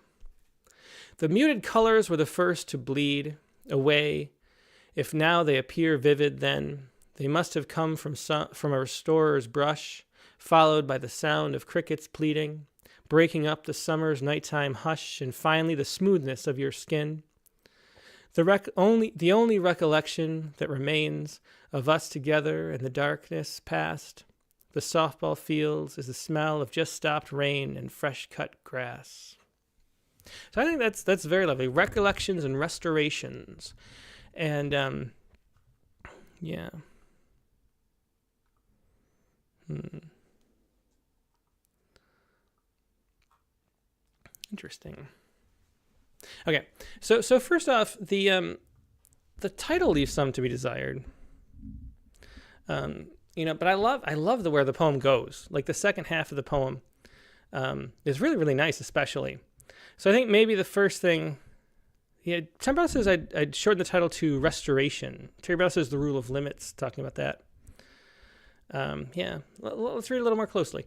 The muted colors were the first to bleed away. If now they appear vivid, then they must have come from a restorer's brush, followed by the sound of crickets pleading, breaking up the summer's nighttime hush, and finally the smoothness of your skin. The only recollection that remains of us together in the darkness past, the softball fields, is the smell of just stopped rain and fresh cut grass. So I think that's very lovely. Recollections and Restorations. And yeah. Interesting. Okay, so first off, the title leaves some to be desired. But I love where the poem goes. Like the second half of the poem is really, really nice, especially. So I think maybe the first thing, Tom Brown says I'd shorten the title to Restoration. Terry Brown says The Rule of Limits, talking about that. Let's read a little more closely.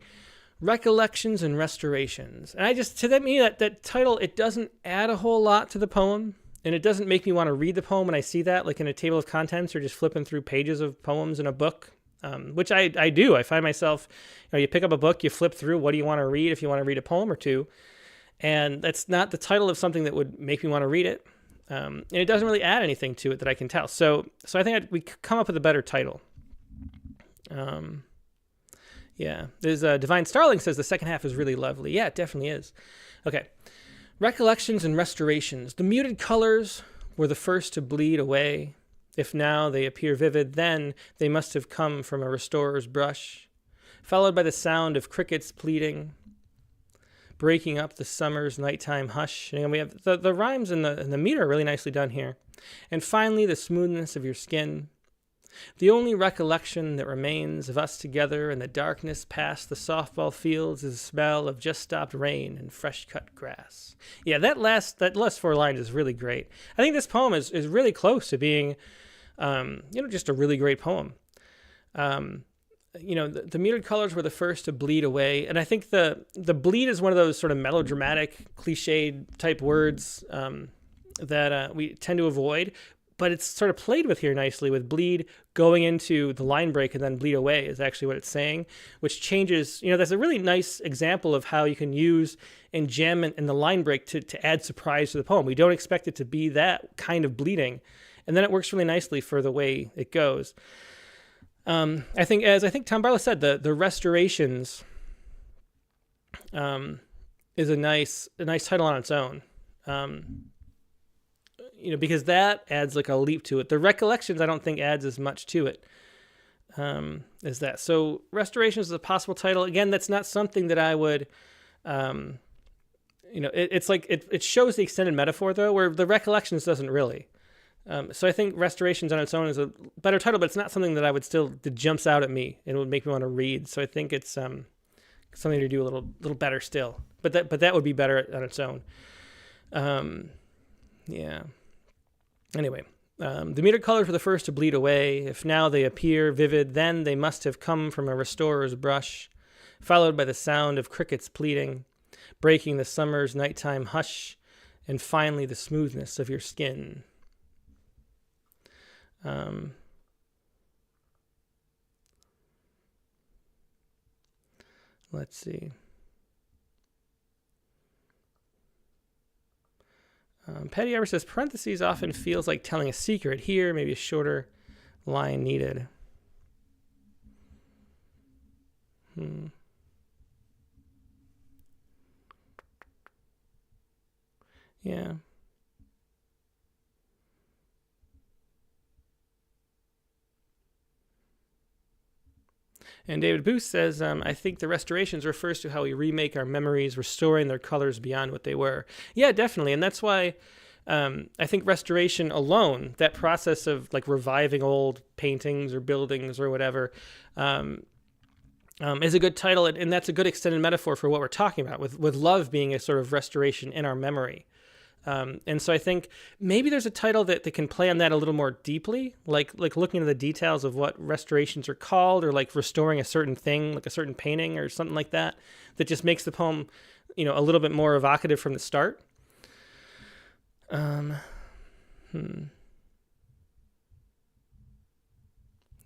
Recollections and Restorations. And that title, it doesn't add a whole lot to the poem, and it doesn't make me want to read the poem when I see that, like in a table of contents or just flipping through pages of poems in a book, which I do. I find myself, you pick up a book, you flip through, what do you want to read if you want to read a poem or two? And that's not the title of something that would make me want to read it. And it doesn't really add anything to it that I can tell. So I think we come up with a better title. There's Divine Starling says the second half is really lovely. Yeah, it definitely is. Okay. Recollections and Restorations. The muted colors were the first to bleed away. If now they appear vivid, then they must have come from a restorer's brush, followed by the sound of crickets pleading, breaking up the summer's nighttime hush. And we have the rhymes and the meter are really nicely done here. And finally, the smoothness of your skin. The only recollection that remains of us together in the darkness past the softball fields is the smell of just stopped rain and fresh cut grass. Yeah, that last 4 lines is really great. I think this poem is really close to being, just a really great poem. The muted colors were the first to bleed away, and I think the bleed is one of those sort of melodramatic, cliched type words that we tend to avoid. but it's sort of played with here nicely with bleed going into the line break and then bleed away is actually what it's saying, which changes, that's a really nice example of how you can use enjambment in the line break to add surprise to the poem. We don't expect it to be that kind of bleeding, and then it works really nicely for the way it goes. I think Tom Barlow said, the restorations is a nice title on its own. Because that adds like a leap to it. The Recollections, I don't think adds as much to it as that. So Restorations is a possible title. Again, that's not something that I would, it's like, it shows the extended metaphor though, where the Recollections doesn't really. So I think Restorations on its own is a better title, but it's not something that jumps out at me and would make me want to read. So I think it's something to do a little better still. But that would be better on its own. Yeah. Anyway, the meter colors were the first to bleed away. If now they appear vivid, then they must have come from a restorer's brush, followed by the sound of crickets pleading, breaking the summer's nighttime hush, and finally the smoothness of your skin. Let's see. Petty Ever says, parentheses often feels like telling a secret. Here, maybe a shorter line needed. Yeah. And David Booth says, I think the Restorations refers to how we remake our memories, restoring their colors beyond what they were. Yeah, definitely. And that's why I think restoration alone, that process of like reviving old paintings or buildings or whatever, is a good title. And that's a good extended metaphor for what we're talking about, with love being a sort of restoration in our memory. And so I think maybe there's a title that can play on that a little more deeply, like looking into the details of what restorations are called, or like restoring a certain thing, like a certain painting or something like that, that just makes the poem, a little bit more evocative from the start.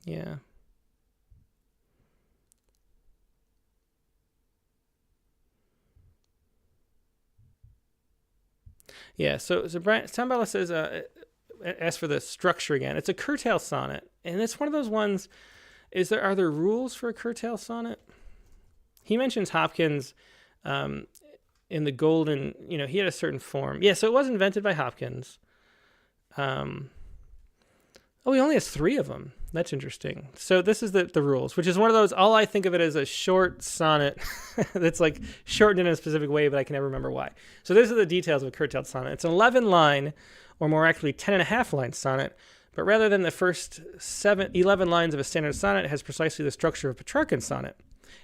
Yeah. Yeah, so Brian Stambala says, as for the structure again, it's a curtail sonnet, and it's one of those ones. Are there rules for a curtail sonnet? He mentions Hopkins in the Golden. He had a certain form. Yeah, so it was invented by Hopkins. He only has 3 of them. That's interesting. So this is the rules, which is one of those. All I think of it as a short sonnet that's like shortened in a specific way, but I can never remember why. So these are the details of a curtailed sonnet. It's an 11-line, or more accurately, 10.5-line sonnet. But rather than the first 11 lines of a standard sonnet, it has precisely the structure of a Petrarchan sonnet,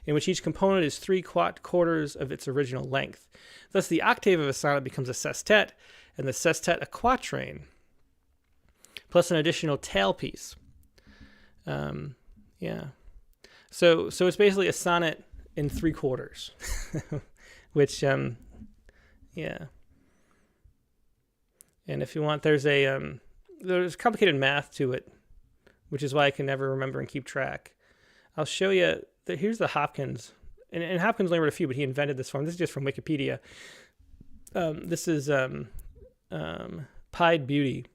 in which each component is 3/4 of its original length. Thus, the octave of a sonnet becomes a sestet, and the sestet a quatrain, plus an additional tailpiece. Yeah. So it's basically a sonnet in 3/4, which, yeah. And if you want, there's complicated math to it, which is why I can never remember and keep track. I'll show you. Here's the Hopkins, and Hopkins only wrote a few, but he invented this form. This is just from Wikipedia. This is Pied Beauty.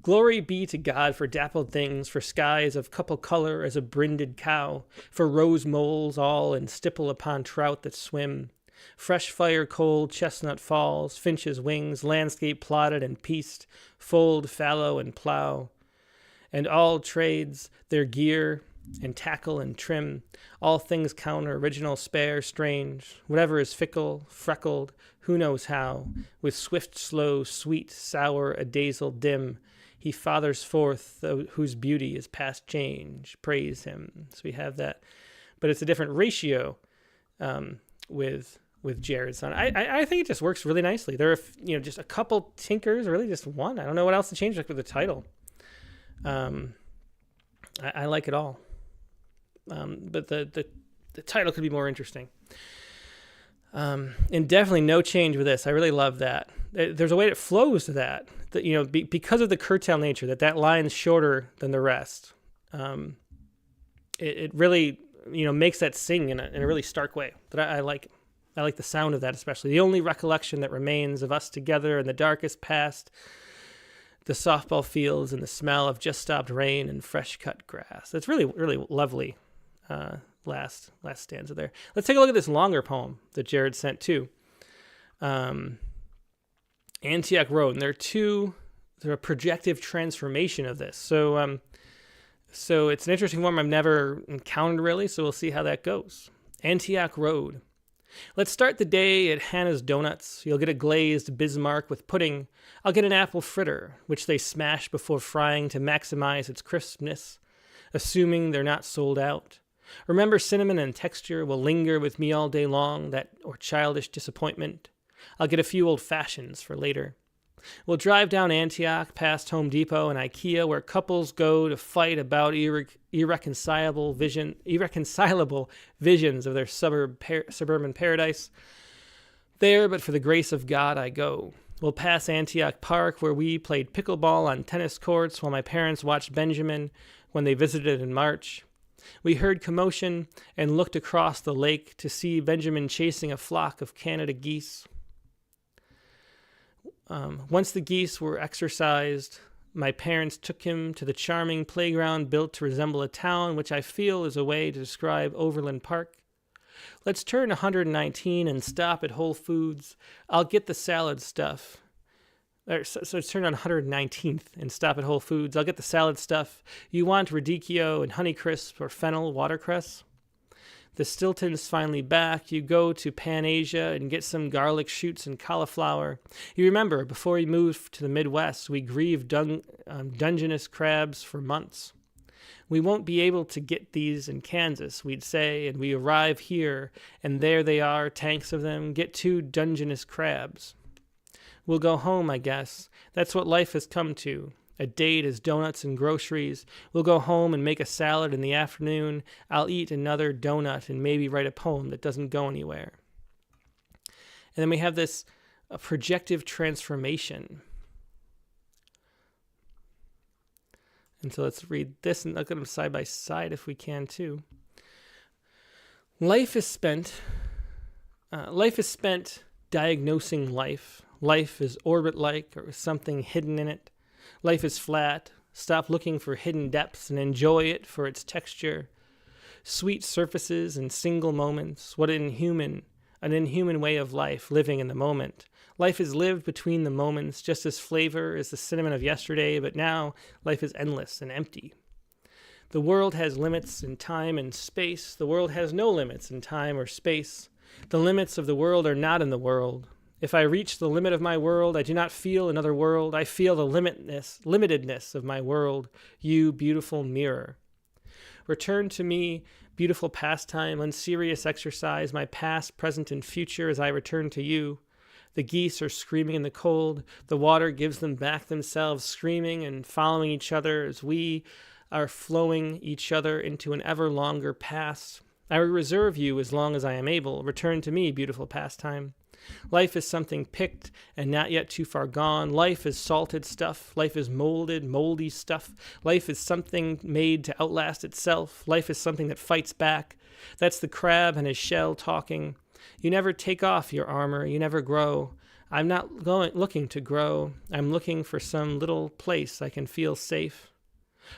Glory be to God for dappled things, for skies of couple color as a brinded cow, for rose moles all and stipple upon trout that swim, fresh fire cold chestnut falls, finches wings, landscape plotted and pieced, fold, fallow, and plow, and all trades their gear and tackle and trim, all things counter, original, spare, strange, whatever is fickle, freckled, who knows how, with swift, slow, sweet, sour, a dazzle dim, he fathers forth, whose beauty is past change, praise him. So we have that, but it's a different ratio with Jared's son. I think it just works really nicely. There are just a couple tinkers, really just one. I don't know what else to change with the title. I like it all. But the title could be more interesting. And definitely no change with this. I really love that there's a way that flows to that, because of the curtail nature, that line's shorter than the rest. It really, makes that sing in a really stark way that I like. I like the sound of that especially. The only recollection that remains of us together in the darkest past, the softball fields and the smell of just stopped rain and fresh cut grass. It's really, really lovely. Last stanza there. Let's take a look at this longer poem that Jared sent too. Antioch Road, and they're a projective transformation of this. So it's an interesting one I've never encountered really. So we'll see how that goes. Antioch Road. Let's start the day at Hannah's Donuts. You'll get a glazed Bismarck with pudding. I'll get an apple fritter, which they smash before frying to maximize its crispness, assuming they're not sold out. Remember, cinnamon and texture will linger with me all day long, or childish disappointment. I'll get a few old fashions for later. We'll drive down Antioch, past Home Depot and IKEA, where couples go to fight about irreconcilable visions of their suburban paradise. There, but for the grace of God, I go. We'll pass Antioch Park, where we played pickleball on tennis courts while my parents watched Benjamin when they visited in March. We heard commotion and looked across the lake to see Benjamin chasing a flock of Canada geese. Once the geese were exercised, my parents took him to the charming playground built to resemble a town, which I feel is a way to describe Overland Park. Let's turn 119 and stop at Whole Foods. I'll get the salad stuff. So let's turn on 119th and stop at Whole Foods. I'll get the salad stuff. You want radicchio and Honeycrisp or fennel watercress? The Stilton's finally back. You go to Pan Asia and get some garlic shoots and cauliflower. You remember, before we moved to the Midwest, we grieved Dungeness crabs for months. We won't be able to get these in Kansas, we'd say, and we arrive here, and there they are, tanks of them. Get 2 Dungeness crabs. We'll go home, I guess. That's what life has come to. A date is donuts and groceries. We'll go home and make a salad in the afternoon. I'll eat another donut and maybe write a poem that doesn't go anywhere. And then we have this projective transformation. And so let's read this and look at them side by side if we can too. Life is spent diagnosing life. Life is orbit-like or something hidden in it. Life is flat. Stop looking for hidden depths and enjoy it for its texture. Sweet surfaces and single moments. What an inhuman way of life, living in the moment. Life is lived between the moments, just as flavor is the cinnamon of yesterday, but now life is endless and empty. The world has limits in time and space. The world has no limits in time or space. The limits of the world are not in the world. If I reach the limit of my world, I do not feel another world. I feel the limitedness of my world, you beautiful mirror. Return to me, beautiful pastime, unserious exercise, my past, present, and future as I return to you. The geese are screaming in the cold. The water gives them back themselves, screaming and following each other as we are flowing each other into an ever longer past. I will reserve you as long as I am able. Return to me, beautiful pastime. Life is something picked and not yet too far gone. Life is salted stuff. Life is molded, moldy stuff. Life is something made to outlast itself. Life is something that fights back. That's the crab and his shell talking. You never take off your armor. You never grow. I'm not looking to grow. I'm looking for some little place I can feel safe.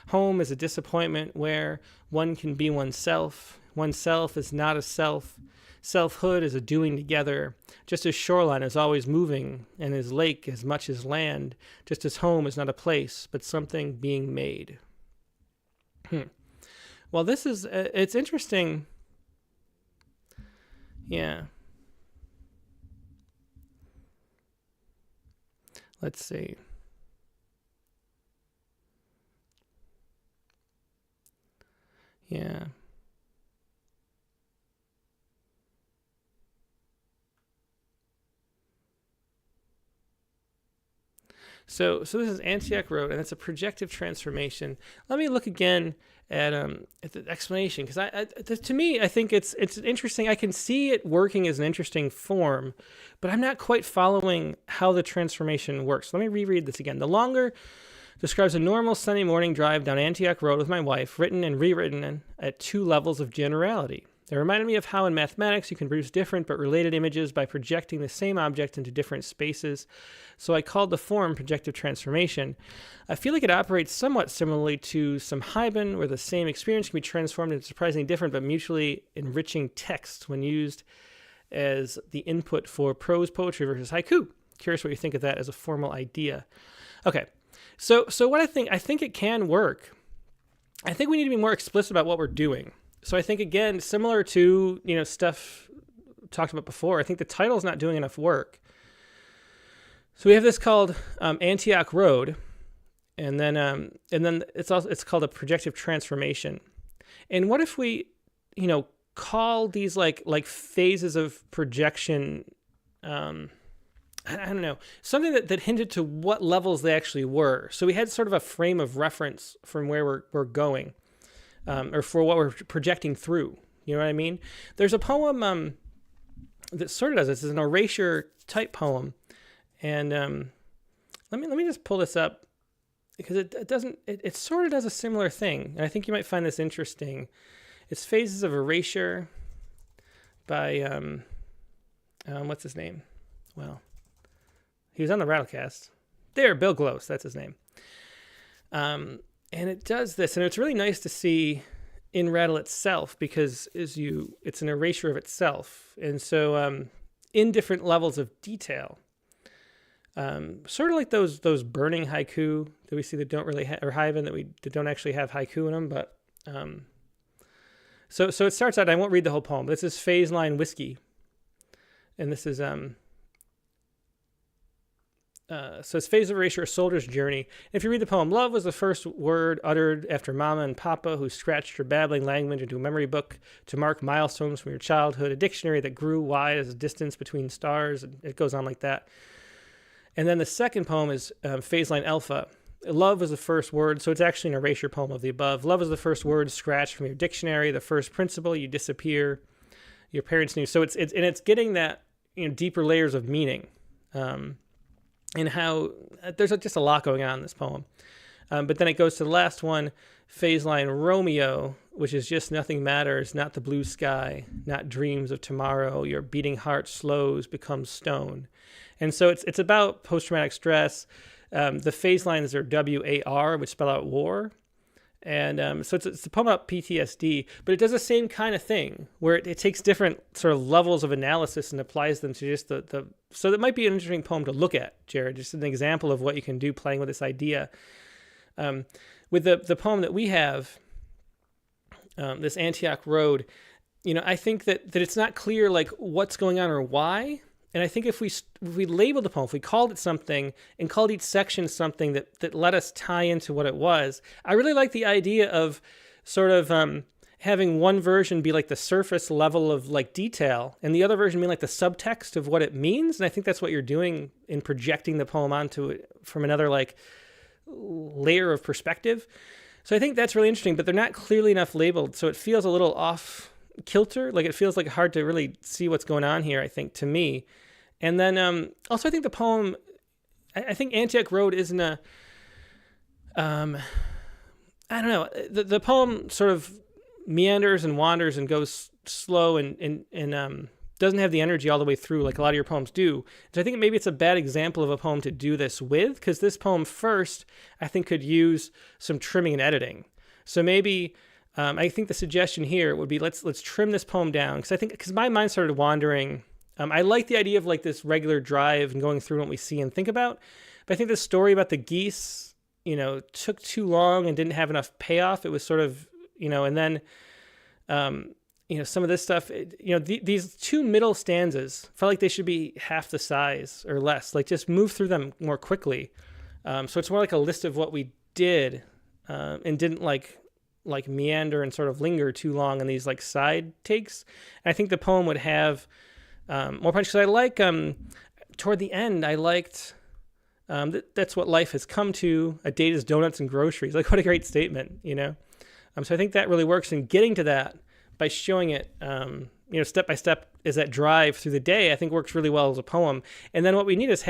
Home is a disappointment where one can be oneself. Oneself is not a self. Selfhood is a doing together, just as shoreline is always moving, and is lake as much as land, just as home is not a place, but something being made. Well, this is, it's interesting. Yeah. Let's see. Yeah. So this is Antioch Road, and it's a projective transformation. Let me look again at the explanation, because to me, I think it's interesting. I can see it working as an interesting form, but I'm not quite following how the transformation works. Let me reread this again. The longer describes a normal Sunday morning drive down Antioch Road with my wife, written and rewritten at 2 levels of generality. It reminded me of how in mathematics you can produce different but related images by projecting the same object into different spaces. So I called the form projective transformation. I feel like it operates somewhat similarly to some Haibun, where the same experience can be transformed into surprisingly different but mutually enriching text when used as the input for prose poetry versus haiku. Curious what you think of that as a formal idea. Okay, so what I think it can work. I think we need to be more explicit about what we're doing. So I think, again, similar to, stuff talked about before, I think the title's not doing enough work. So we have this called Antioch Road, and then it's called a projective transformation. And what if we, call these like phases of projection, I don't know, something that hinted to what levels they actually were. So we had sort of a frame of reference from where we're going. Or for what we're projecting through. You know what I mean? There's a poem that sort of does this. It's an erasure type poem. And let me just pull this up, because it sort of does a similar thing. And I think you might find this interesting. It's Phases of Erasure by, what's his name? Well, he was on the Rattlecast. There, Bill Gloss, that's his name. And it does this, and it's really nice to see in Rattle itself, because it's an erasure of itself. And so in different levels of detail, sort of like those burning haiku that we see that don't really or Haibun that don't actually have haiku in them. But so it starts out, I won't read the whole poem. This is Phase Line Whiskey. And this is so it's Phase of Erasure, A Soldier's Journey. If you read the poem, love was the first word uttered after Mama and Papa, who scratched your babbling language into a memory book to mark milestones from your childhood, a dictionary that grew wide as a distance between stars, and it goes on like that. And then the second poem is Phase Line Alpha. Love was the first word, so it's actually an erasure poem of the above. Love was the first word scratched from your dictionary, the first principle, you disappear, your parents knew. So it's getting that, deeper layers of meaning. And how there's just a lot going on in this poem. But then it goes to the last one, Phase Line Romeo, which is just nothing matters, not the blue sky, not dreams of tomorrow, your beating heart slows, becomes stone. And so it's about post-traumatic stress. The phase lines are WAR, which spell out war. And so it's a poem about PTSD, but it does the same kind of thing where it takes different sort of levels of analysis and applies them to just the so that might be an interesting poem to look at, Jared, just an example of what you can do playing with this idea. With the poem that we have, this Antioch Road, I think that it's not clear like what's going on or why. And I think if we labeled the poem, if we called it something and called each section something that let us tie into what it was, I really like the idea of sort of having one version be like the surface level of like detail and the other version being like the subtext of what it means. And I think that's what you're doing in projecting the poem onto it from another like layer of perspective. So I think that's really interesting, but they're not clearly enough labeled. So it feels a little off kilter. Like it feels like hard to really see what's going on here, I think, to me. And then also I think the poem, I think Antioch Road isn't a, I don't know, the poem sort of meanders and wanders and goes slow and doesn't have the energy all the way through like a lot of your poems do. So I think maybe it's a bad example of a poem to do this with, because this poem first, I think, could use some trimming and editing. So maybe I think the suggestion here would be let's trim this poem down, because my mind started wandering. I like the idea of like this regular drive and going through what we see and think about, but I think the story about the geese, took too long and didn't have enough payoff. It was sort of, and then, some of this stuff, these two middle stanzas felt like they should be half the size or less, like just move through them more quickly. So it's more like a list of what we did and didn't like meander and sort of linger too long in these like side takes. And I think the poem would have more punch, because I like toward the end I liked That's what life has come to. A date is donuts and groceries. Like, what a great statement, So I think that really works. And getting to that by showing it, step by step is that drive through the day, I think works really well as a poem. And then what we need is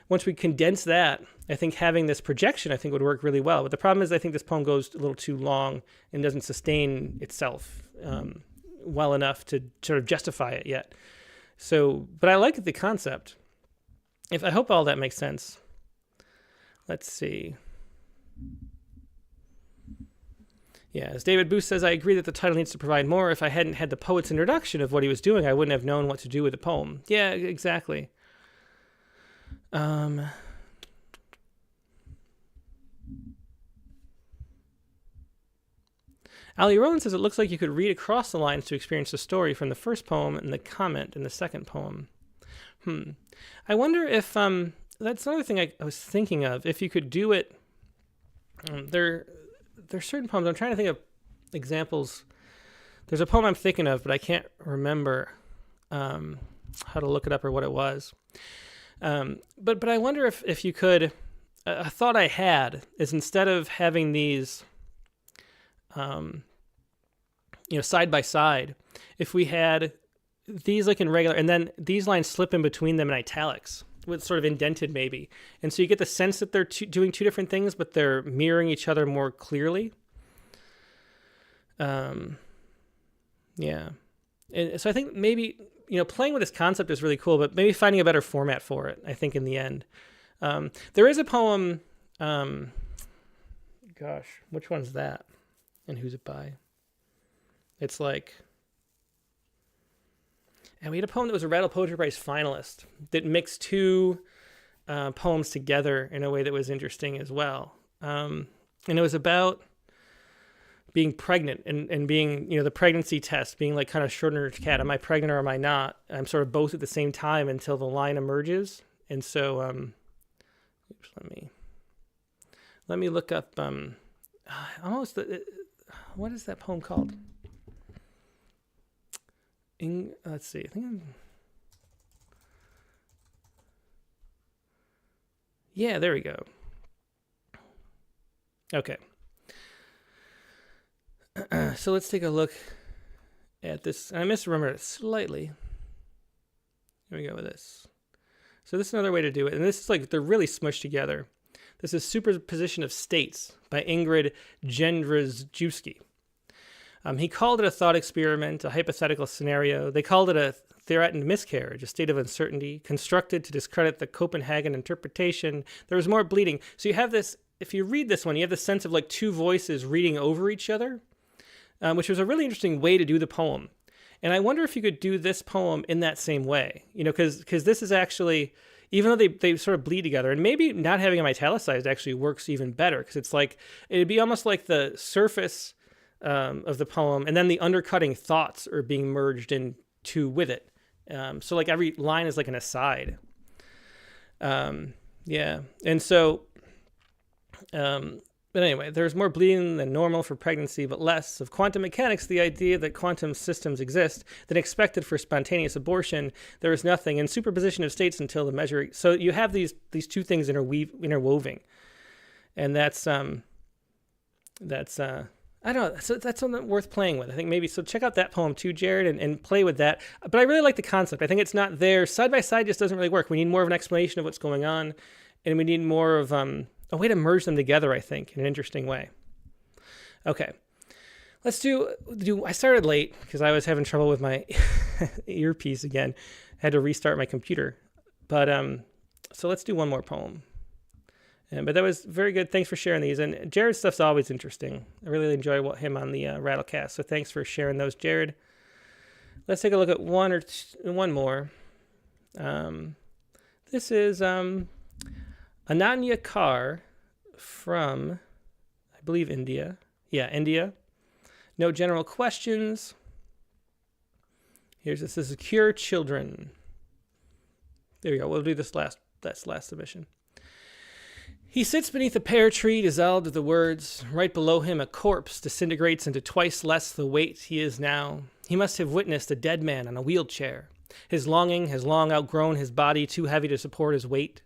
once we condense that, I think having this projection, I think would work really well. But the problem is I think this poem goes a little too long and doesn't sustain itself well enough to sort of justify it yet. So, but I like the concept. I hope all that makes sense. Let's see. Yeah, as David Booth says, I agree that the title needs to provide more. If I hadn't had the poet's introduction of what he was doing, I wouldn't have known what to do with the poem. Yeah, exactly. Ali Rowan says, it looks like you could read across the lines to experience the story from the first poem and the comment in the second poem. I wonder if, that's another thing I was thinking of, if you could do it, there's certain poems, I'm trying to think of examples. There's a poem I'm thinking of, but I can't remember how to look it up or what it was. But I wonder if you could, a thought I had is instead of having these, side by side, if we had these like in regular, and then these lines slip in between them in italics, with sort of indented maybe. And so you get the sense that they're doing two different things, but they're mirroring each other more clearly. Yeah. And so I think maybe, playing with this concept is really cool, but maybe finding a better format for it, I think, in the end. There is a poem, which one's that? And who's it by? It's like, and we had a poem that was a Rattle Poetry Prize finalist that mixed two poems together in a way that was interesting as well. And it was about being pregnant and being, the pregnancy test, being like kind of Schrödinger's cat. Am I pregnant or am I not? I'm sort of both at the same time until the line emerges. And so, let me look up, what is that poem called? Let's see. Yeah, there we go. Okay. So let's take a look at this. I misremembered it slightly. Here we go with this. So this is another way to do it. And this is like, they're really smushed together. This is Superposition of States by Ingrid Jędrzejewski. He called it a thought experiment, a hypothetical scenario. They called it a threatened miscarriage, a state of uncertainty, constructed to discredit the Copenhagen interpretation. There was more bleeding. So you have this, if you read this one, you have the sense of like two voices reading over each other, which was a really interesting way to do the poem. And I wonder if you could do this poem in that same way, because this is actually, even though they sort of bleed together, and maybe not having them italicized actually works even better, because it's like, it'd be almost like the surface of the poem, and then the undercutting thoughts are being merged into with it. So like every line is like an aside. Yeah. And so, but anyway, there's more bleeding than normal for pregnancy, but less of quantum mechanics, the idea that quantum systems exist, than expected for spontaneous abortion. There is nothing in superposition of states until the measure. So you have these two things interwoving. And that's I don't know. So that's something worth playing with, I think, maybe. So check out that poem too, Jared, and play with that. But I really like the concept. I think it's not there. Side by side just doesn't really work. We need more of an explanation of what's going on, and we need more of a way to merge them together, I think, in an interesting way. Okay. Let's do I started late because I was having trouble with my earpiece again. I had to restart my computer. But so let's do one more poem. But that was very good. Thanks for sharing these. And Jared's stuff's always interesting. I really enjoy him on the Rattlecast. So thanks for sharing those, Jared. Let's take a look at one more. This is Ananya Kar from, I believe, India. Yeah, India. No general questions. This is Secure Children. There we go. We'll do that's last submission. He sits beneath a pear tree, dissolved with the words. Right below him, a corpse disintegrates into twice less the weight he is now. He must have witnessed a dead man on a wheelchair. His longing has long outgrown his body, too heavy to support his weight.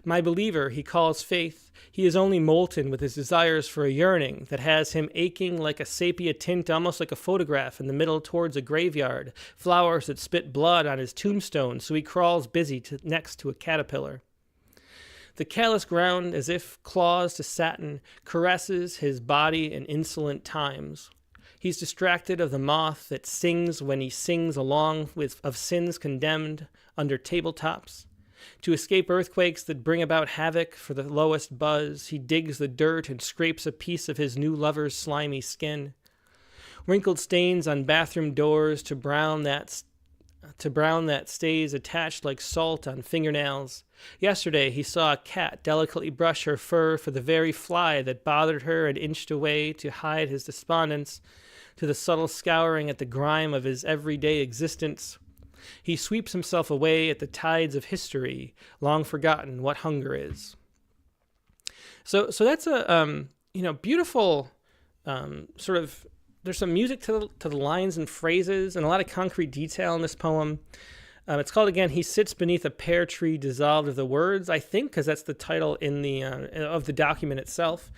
My believer, he calls faith. He is only molten with his desires for a yearning that has him aching like a sepia tint, almost like a photograph in the middle towards a graveyard, flowers that spit blood on his tombstone, so he crawls busy next to a caterpillar. The callous ground, as if claws to satin, caresses his body in insolent times. He's distracted of the moth that sings when he sings along with of sins condemned under tabletops. To escape earthquakes that bring about havoc for the lowest buzz, he digs the dirt and scrapes a piece of his new lover's slimy skin. Wrinkled stains on bathroom doors to brown that stays attached like salt on fingernails. Yesterday he saw a cat delicately brush her fur for the very fly that bothered her and inched away to hide his despondence, to the subtle scouring at the grime of his everyday existence. He sweeps himself away at the tides of history, long forgotten what hunger is. So that's a beautiful sort of. There's some music to the lines and phrases, and a lot of concrete detail in this poem. It's called, again, "He Sits Beneath a Pear Tree Dissolved of the Words," I think, because that's the title in the of the document itself.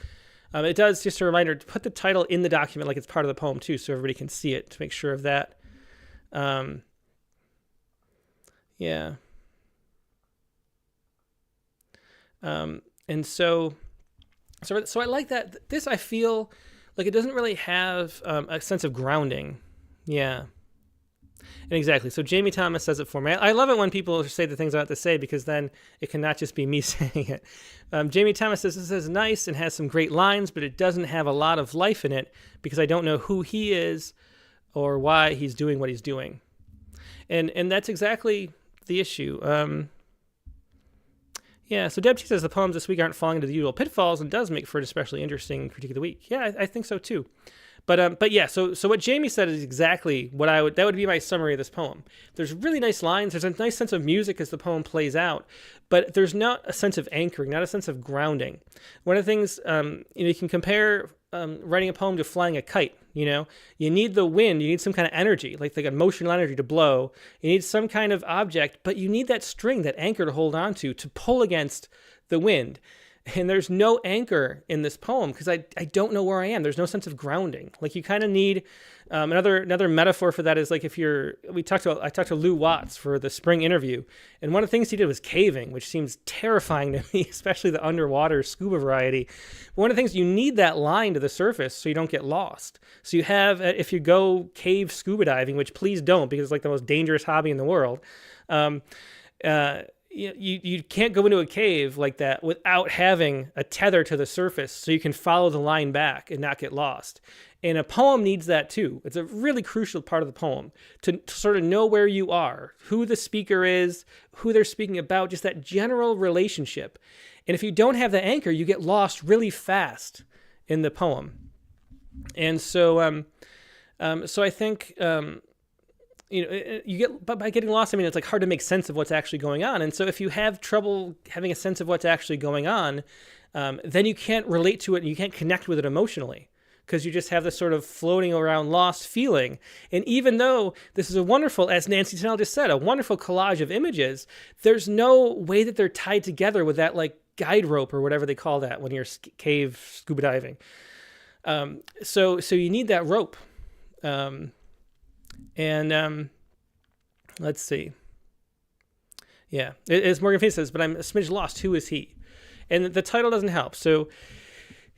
It does, just a reminder, to put the title in the document like it's part of the poem too, so everybody can see it, to make sure of that. Yeah. And so I like that. This, I feel like it doesn't really have a sense of grounding. Yeah. And exactly. So Jamie Thomas says it for me. I love it when people say the things I have to say, because then it cannot just be me saying it. Jamie Thomas says, "This is nice and has some great lines, but it doesn't have a lot of life in it because I don't know who he is or why he's doing what he's doing." And that's exactly the issue. Yeah, so Deb T says the poems this week aren't falling into the usual pitfalls and does make for an especially interesting critique of the week. Yeah, I think so too. But yeah, so what Jamie said is exactly what that would be my summary of this poem. There's really nice lines. There's a nice sense of music as the poem plays out, but there's not a sense of anchoring, not a sense of grounding. One of the things, you can compare writing a poem to flying a kite. You need the wind, you need some kind of energy, like emotional energy to blow. You need some kind of object, but you need that string, that anchor to hold on to pull against the wind. And there's no anchor in this poem because I don't know where I am. There's no sense of grounding. Like, you kind of need another metaphor for that is like I talked to Lou Watts for the spring interview, and one of the things he did was caving, which seems terrifying to me, especially the underwater scuba variety. But one of the things, you need that line to the surface so you don't get lost. So you have, if you go cave scuba diving, which please don't, because it's like the most dangerous hobby in the world. You can't go into a cave like that without having a tether to the surface so you can follow the line back and not get lost. And a poem needs that too. It's a really crucial part of the poem to sort of know where you are, who the speaker is, who they're speaking about, just that general relationship. And if you don't have the anchor, you get lost really fast in the poem. And so I think... but by getting lost, it's like hard to make sense of what's actually going on. And so if you have trouble having a sense of what's actually going on, then you can't relate to it and you can't connect with it emotionally, because you just have this sort of floating around lost feeling. And even though this is a wonderful, as Nancy Tennell just said, a wonderful collage of images, there's no way that they're tied together with that like guide rope or whatever they call that when you're cave scuba diving. So you need that rope. Let's see. Yeah, as Morgan Fee says, but I'm a smidge lost. Who is he? And the title doesn't help. So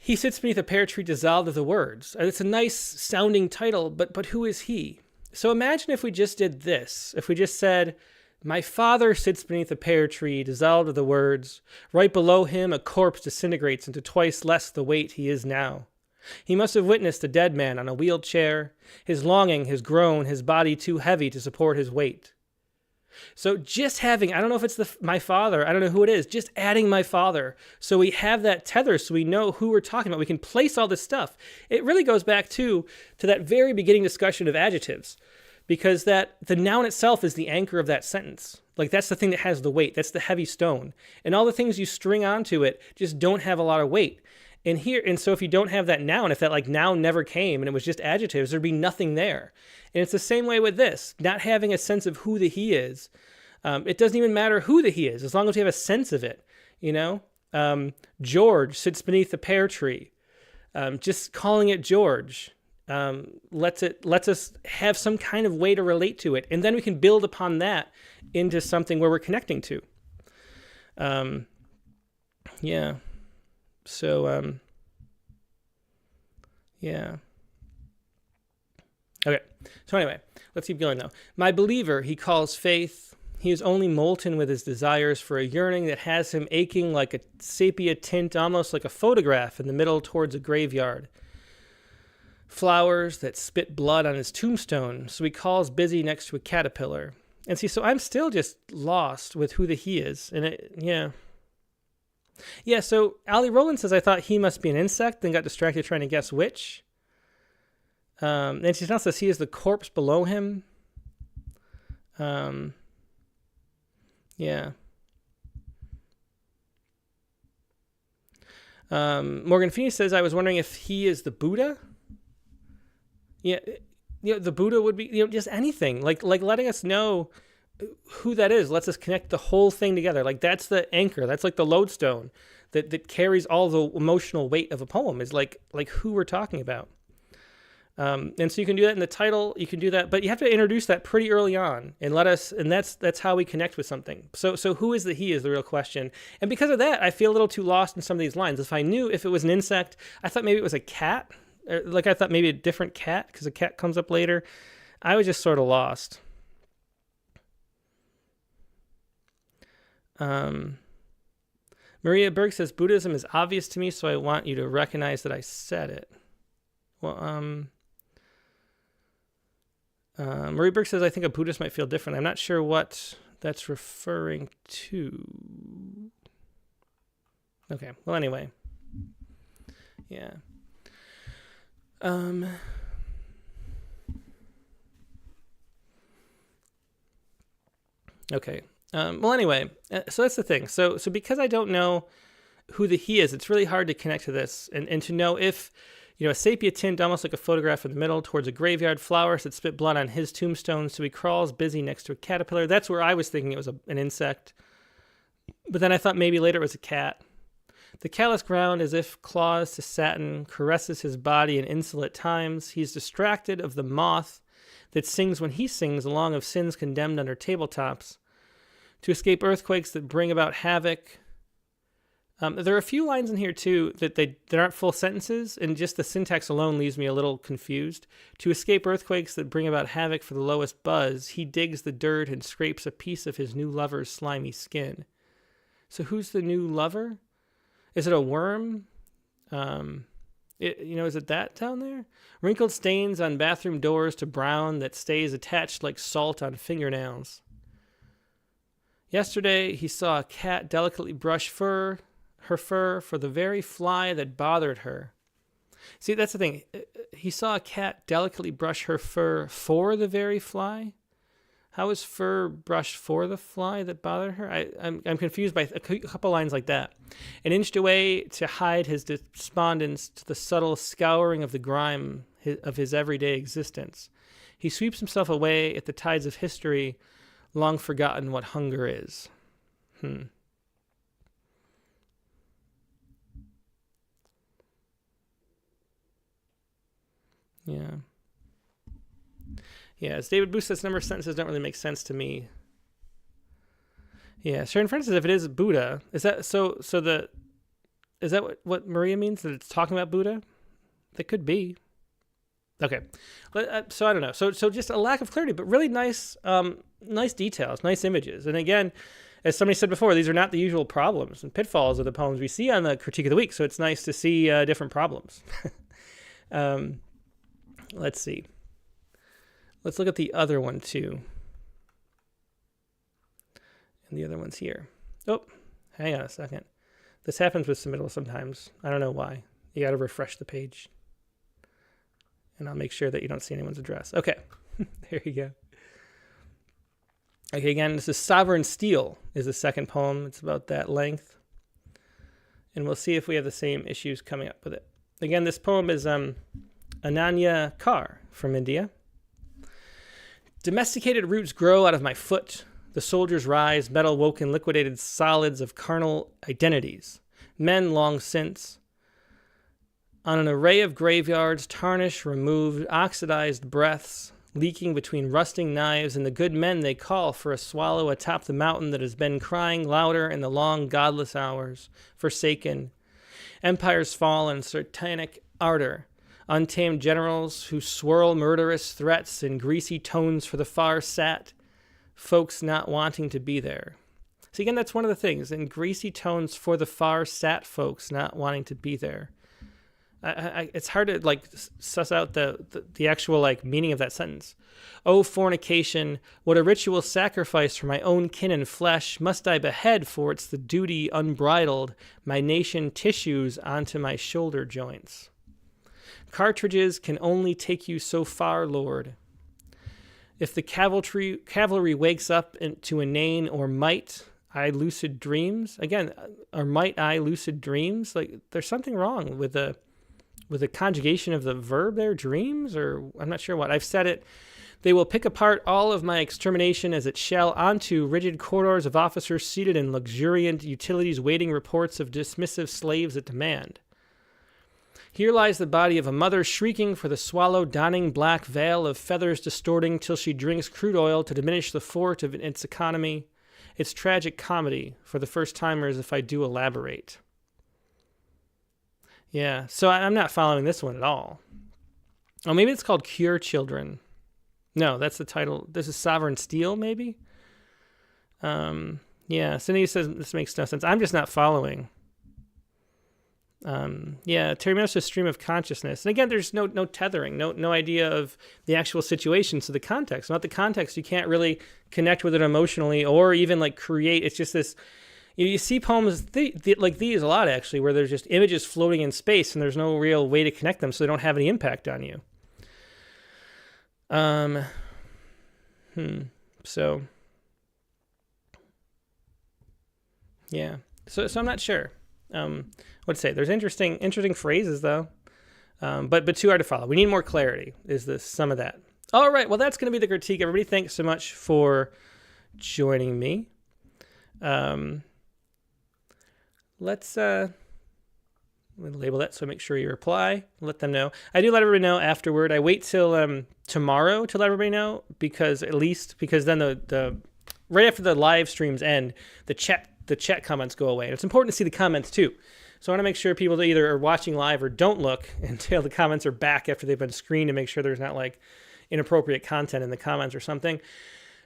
he sits beneath a pear tree dissolved of the words. It's a nice sounding title, but who is he? So imagine if we just did this. If we just said, my father sits beneath a pear tree dissolved of the words. Right below him a corpse disintegrates into twice less the weight he is now. He must have witnessed a dead man on a wheelchair, his longing, his groan, his body too heavy to support his weight. So just having, I don't know if it's my father, I don't know who it is, just adding my father, so we have that tether, so we know who we're talking about. We can place all this stuff. It really goes back to that very beginning discussion of adjectives, because that the noun itself is the anchor of that sentence. Like, that's the thing that has the weight. That's the heavy stone. And all the things you string onto it just don't have a lot of weight. And so if you don't have that noun, if that like noun never came and it was just adjectives, there'd be nothing there. And it's the same way with this, not having a sense of who the he is. It doesn't even matter who the he is, as long as you have a sense of it. you know? George sits beneath a pear tree. Just calling it George lets us have some kind of way to relate to it, and then we can build upon that into something where we're connecting to. Yeah. So yeah. Okay. So anyway, let's keep going though. My believer, he calls faith. He is only molten with his desires for a yearning that has him aching like a sepia tint, almost like a photograph in the middle towards a graveyard. Flowers that spit blood on his tombstone, so he calls busy next to a caterpillar. And see, so I'm still just lost with who the he is. And yeah. Yeah, so Ali Rowland says, I thought he must be an insect, then got distracted trying to guess which. And she now says he is the corpse below him. Yeah. Morgan Feeney says, I was wondering if he is the Buddha. Yeah, the Buddha would be, just anything. Like letting us know who that is lets us connect the whole thing together. Like that's the anchor. That's like the lodestone that carries all the emotional weight of a poem, is like who we're talking about. And so you can do that in the title, you can do that, but you have to introduce that pretty early on and that's how we connect with something. So who is the he is the real question. And because of that, I feel a little too lost in some of these lines. If I knew if it was an insect, I thought maybe it was a cat, or I thought maybe a different cat because a cat comes up later. I was just sort of lost. Maria Berg says, Buddhism is obvious to me, so I want you to recognize that I said it. Well, Marie Burke says, I think a Buddhist might feel different. I'm not sure what that's referring to. Okay. Well, anyway. Yeah. Okay. Well, anyway. So that's the thing. So because I don't know who the he is, it's really hard to connect to this and to know if, a sepia tint, almost like a photograph in the middle, towards a graveyard, flowers that spit blood on his tombstone, so he crawls busy next to a caterpillar. That's where I was thinking it was an insect. But then I thought maybe later it was a cat. The callous ground, as if claws to satin, caresses his body in insolent times. He's distracted of the moth that sings when he sings along of sins condemned under tabletops. To escape earthquakes that bring about havoc. There are a few lines in here, too, that aren't full sentences, and just the syntax alone leaves me a little confused. To escape earthquakes that bring about havoc for the lowest buzz, he digs the dirt and scrapes a piece of his new lover's slimy skin. So who's the new lover? Is it a worm? Is it that down there? Wrinkled stains on bathroom doors to brown that stays attached like salt on fingernails. Yesterday, he saw a cat delicately brush her fur for the very fly that bothered her. See, that's the thing. He saw a cat delicately brush her fur for the very fly. How is fur brushed for the fly that bothered her? I'm confused by a couple lines like that. And inched away to hide his despondence to the subtle scouring of the grime of his everyday existence. He sweeps himself away at the tides of history, long forgotten what hunger is. Yeah. Yeah, as David Booth says, number of sentences don't really make sense to me. Yeah, Sharon Francis, if it is Buddha, is that is that what Maria means, that it's talking about Buddha? That could be. Okay, so I don't know. So just a lack of clarity, but really nice details, nice images. And again, as somebody said before, these are not the usual problems and pitfalls of the poems we see on the Critique of the Week. So it's nice to see different problems. Let's see. Let's look at the other one too. And the other one's here. Oh, hang on a second. This happens with submittals sometimes. I don't know why. You got to refresh the page. And I'll make sure that you don't see anyone's address. Okay, there you go. Okay, again, this is Sovereign Steel is the second poem. It's about that length. And we'll see if we have the same issues coming up with it. Again, this poem is Ananya Kaur from India. Domesticated roots grow out of my foot. the soldiers rise, metal woken, liquidated solids of carnal identities. Men long since, on an array of graveyards, tarnish removed, oxidized breaths, leaking between rusting knives, and the good men they call for a swallow atop the mountain that has been crying louder in the long godless hours, forsaken. Empires fall in satanic ardor, untamed generals who swirl murderous threats in greasy tones for the far sat, folks not wanting to be there. See, again, that's one of the things, in greasy tones for the far sat folks not wanting to be there. It's hard to like suss out the actual like meaning of that sentence. Oh, fornication, what a ritual sacrifice for my own kin and flesh must I behead, for it's the duty unbridled, my nation tissues onto my shoulder joints. Cartridges can only take you so far, Lord. If the cavalry wakes up to inane or might I lucid dreams, again, or might I lucid dreams, like there's something wrong with the conjugation of the verb there, dreams, or I'm not sure what. I've said it. They will pick apart all of my extermination as it shall onto rigid corridors of officers seated in luxuriant utilities waiting reports of dismissive slaves at demand. Here lies the body of a mother shrieking for the swallow donning black veil of feathers distorting till she drinks crude oil to diminish the fort of its economy. It's tragic comedy for the first-timers if I do elaborate. Yeah, so I'm not following this one at all. Oh, maybe it's called Cure Children. No, that's the title. This is Sovereign Steel, maybe? Yeah, Cindy says this makes no sense. I'm just not following. Yeah, Terry Miller's a stream of consciousness. And again, there's no tethering, no idea of the actual situation. So the context, not the context, you can't really connect with it emotionally or even like create. It's just this... You see poems like these a lot, actually, where there's just images floating in space and there's no real way to connect them, so they don't have any impact on you. So, yeah. So I'm not sure. What to say? There's interesting phrases, though, but too hard to follow. We need more clarity, is the sum of that. All right, well, that's going to be the critique. Everybody, thanks so much for joining me. Let's label that so make sure you reply. Let them know. I do let everybody know afterward. I wait till tomorrow to let everybody know because then the right after the live streams end, the chat comments go away. And it's important to see the comments too. So I want to make sure people either are watching live or don't look until the comments are back after they've been screened to make sure there's not like inappropriate content in the comments or something.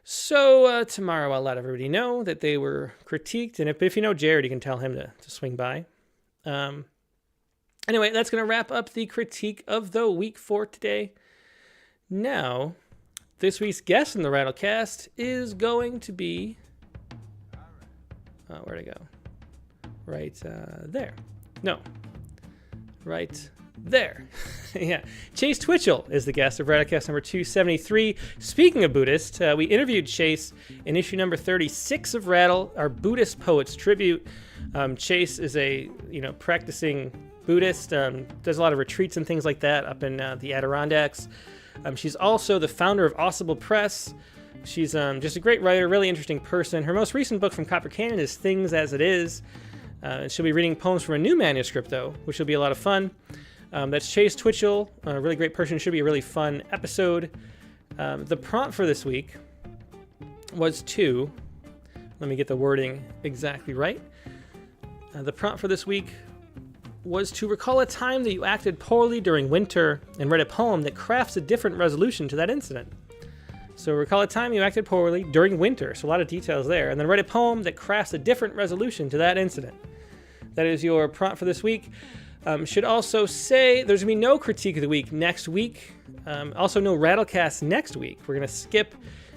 So tomorrow I'll let everybody know that they were critiqued. And if you know Jared, you can tell him to swing by. Anyway, that's going to wrap up the critique of the week for today. Now, this week's guest in the Rattlecast is going to be... where'd it go? Right there. No. Right there. Yeah. Chase Twitchell is the guest of Rattlecast number 273. Speaking of Buddhist, we interviewed Chase in issue number 36 of Rattle, our Buddhist Poets Tribute. Chase is a practicing Buddhist, does a lot of retreats and things like that up in the Adirondacks. She's also the founder of Audible Press. She's just a great writer, really interesting person. Her most recent book from Copper Canyon is Things As It Is. She'll be reading poems from a new manuscript, though, which will be a lot of fun. That's Chase Twitchell, a really great person. Should be a really fun episode. The prompt for this week was to... Let me get the wording exactly right. The prompt for this week was to recall a time that you acted poorly during winter and read a poem that crafts a different resolution to that incident. So recall a time you acted poorly during winter, so a lot of details there, and then write a poem that crafts a different resolution to that incident. That is your prompt for this week. Should also say there's going to be no critique of the week next week. Also no Rattlecast next week. We're going to skip.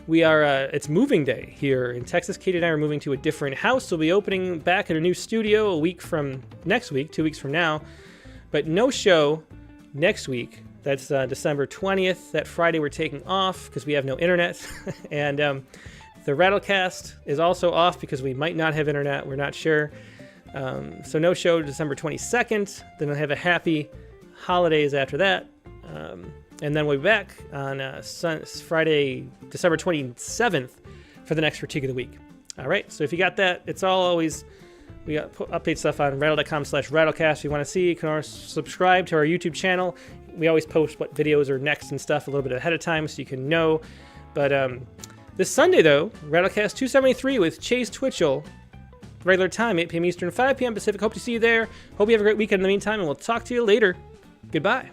It's moving day here in Texas. Katie and I are moving to a different house. We'll be opening back at a new studio a week from next week, 2 weeks from now. But no show next week. That's December 20th. That Friday we're taking off because we have no internet. And the Rattlecast is also off because we might not have internet. We're not sure. So no show December 22nd. Then we'll have a happy holidays after that. And then we'll be back on Friday, December 27th for the next critique of the week. All right, so if you got that, it's all always, we got update stuff on rattle.com/rattlecast. If you want to see, you can also subscribe to our YouTube channel. We always post what videos are next and stuff a little bit ahead of time so you can know. But this Sunday, though, Rattlecast 273 with Chase Twitchell, regular time, 8 p.m. Eastern, 5 p.m. Pacific. Hope to see you there. Hope you have a great weekend in the meantime, and we'll talk to you later. Goodbye.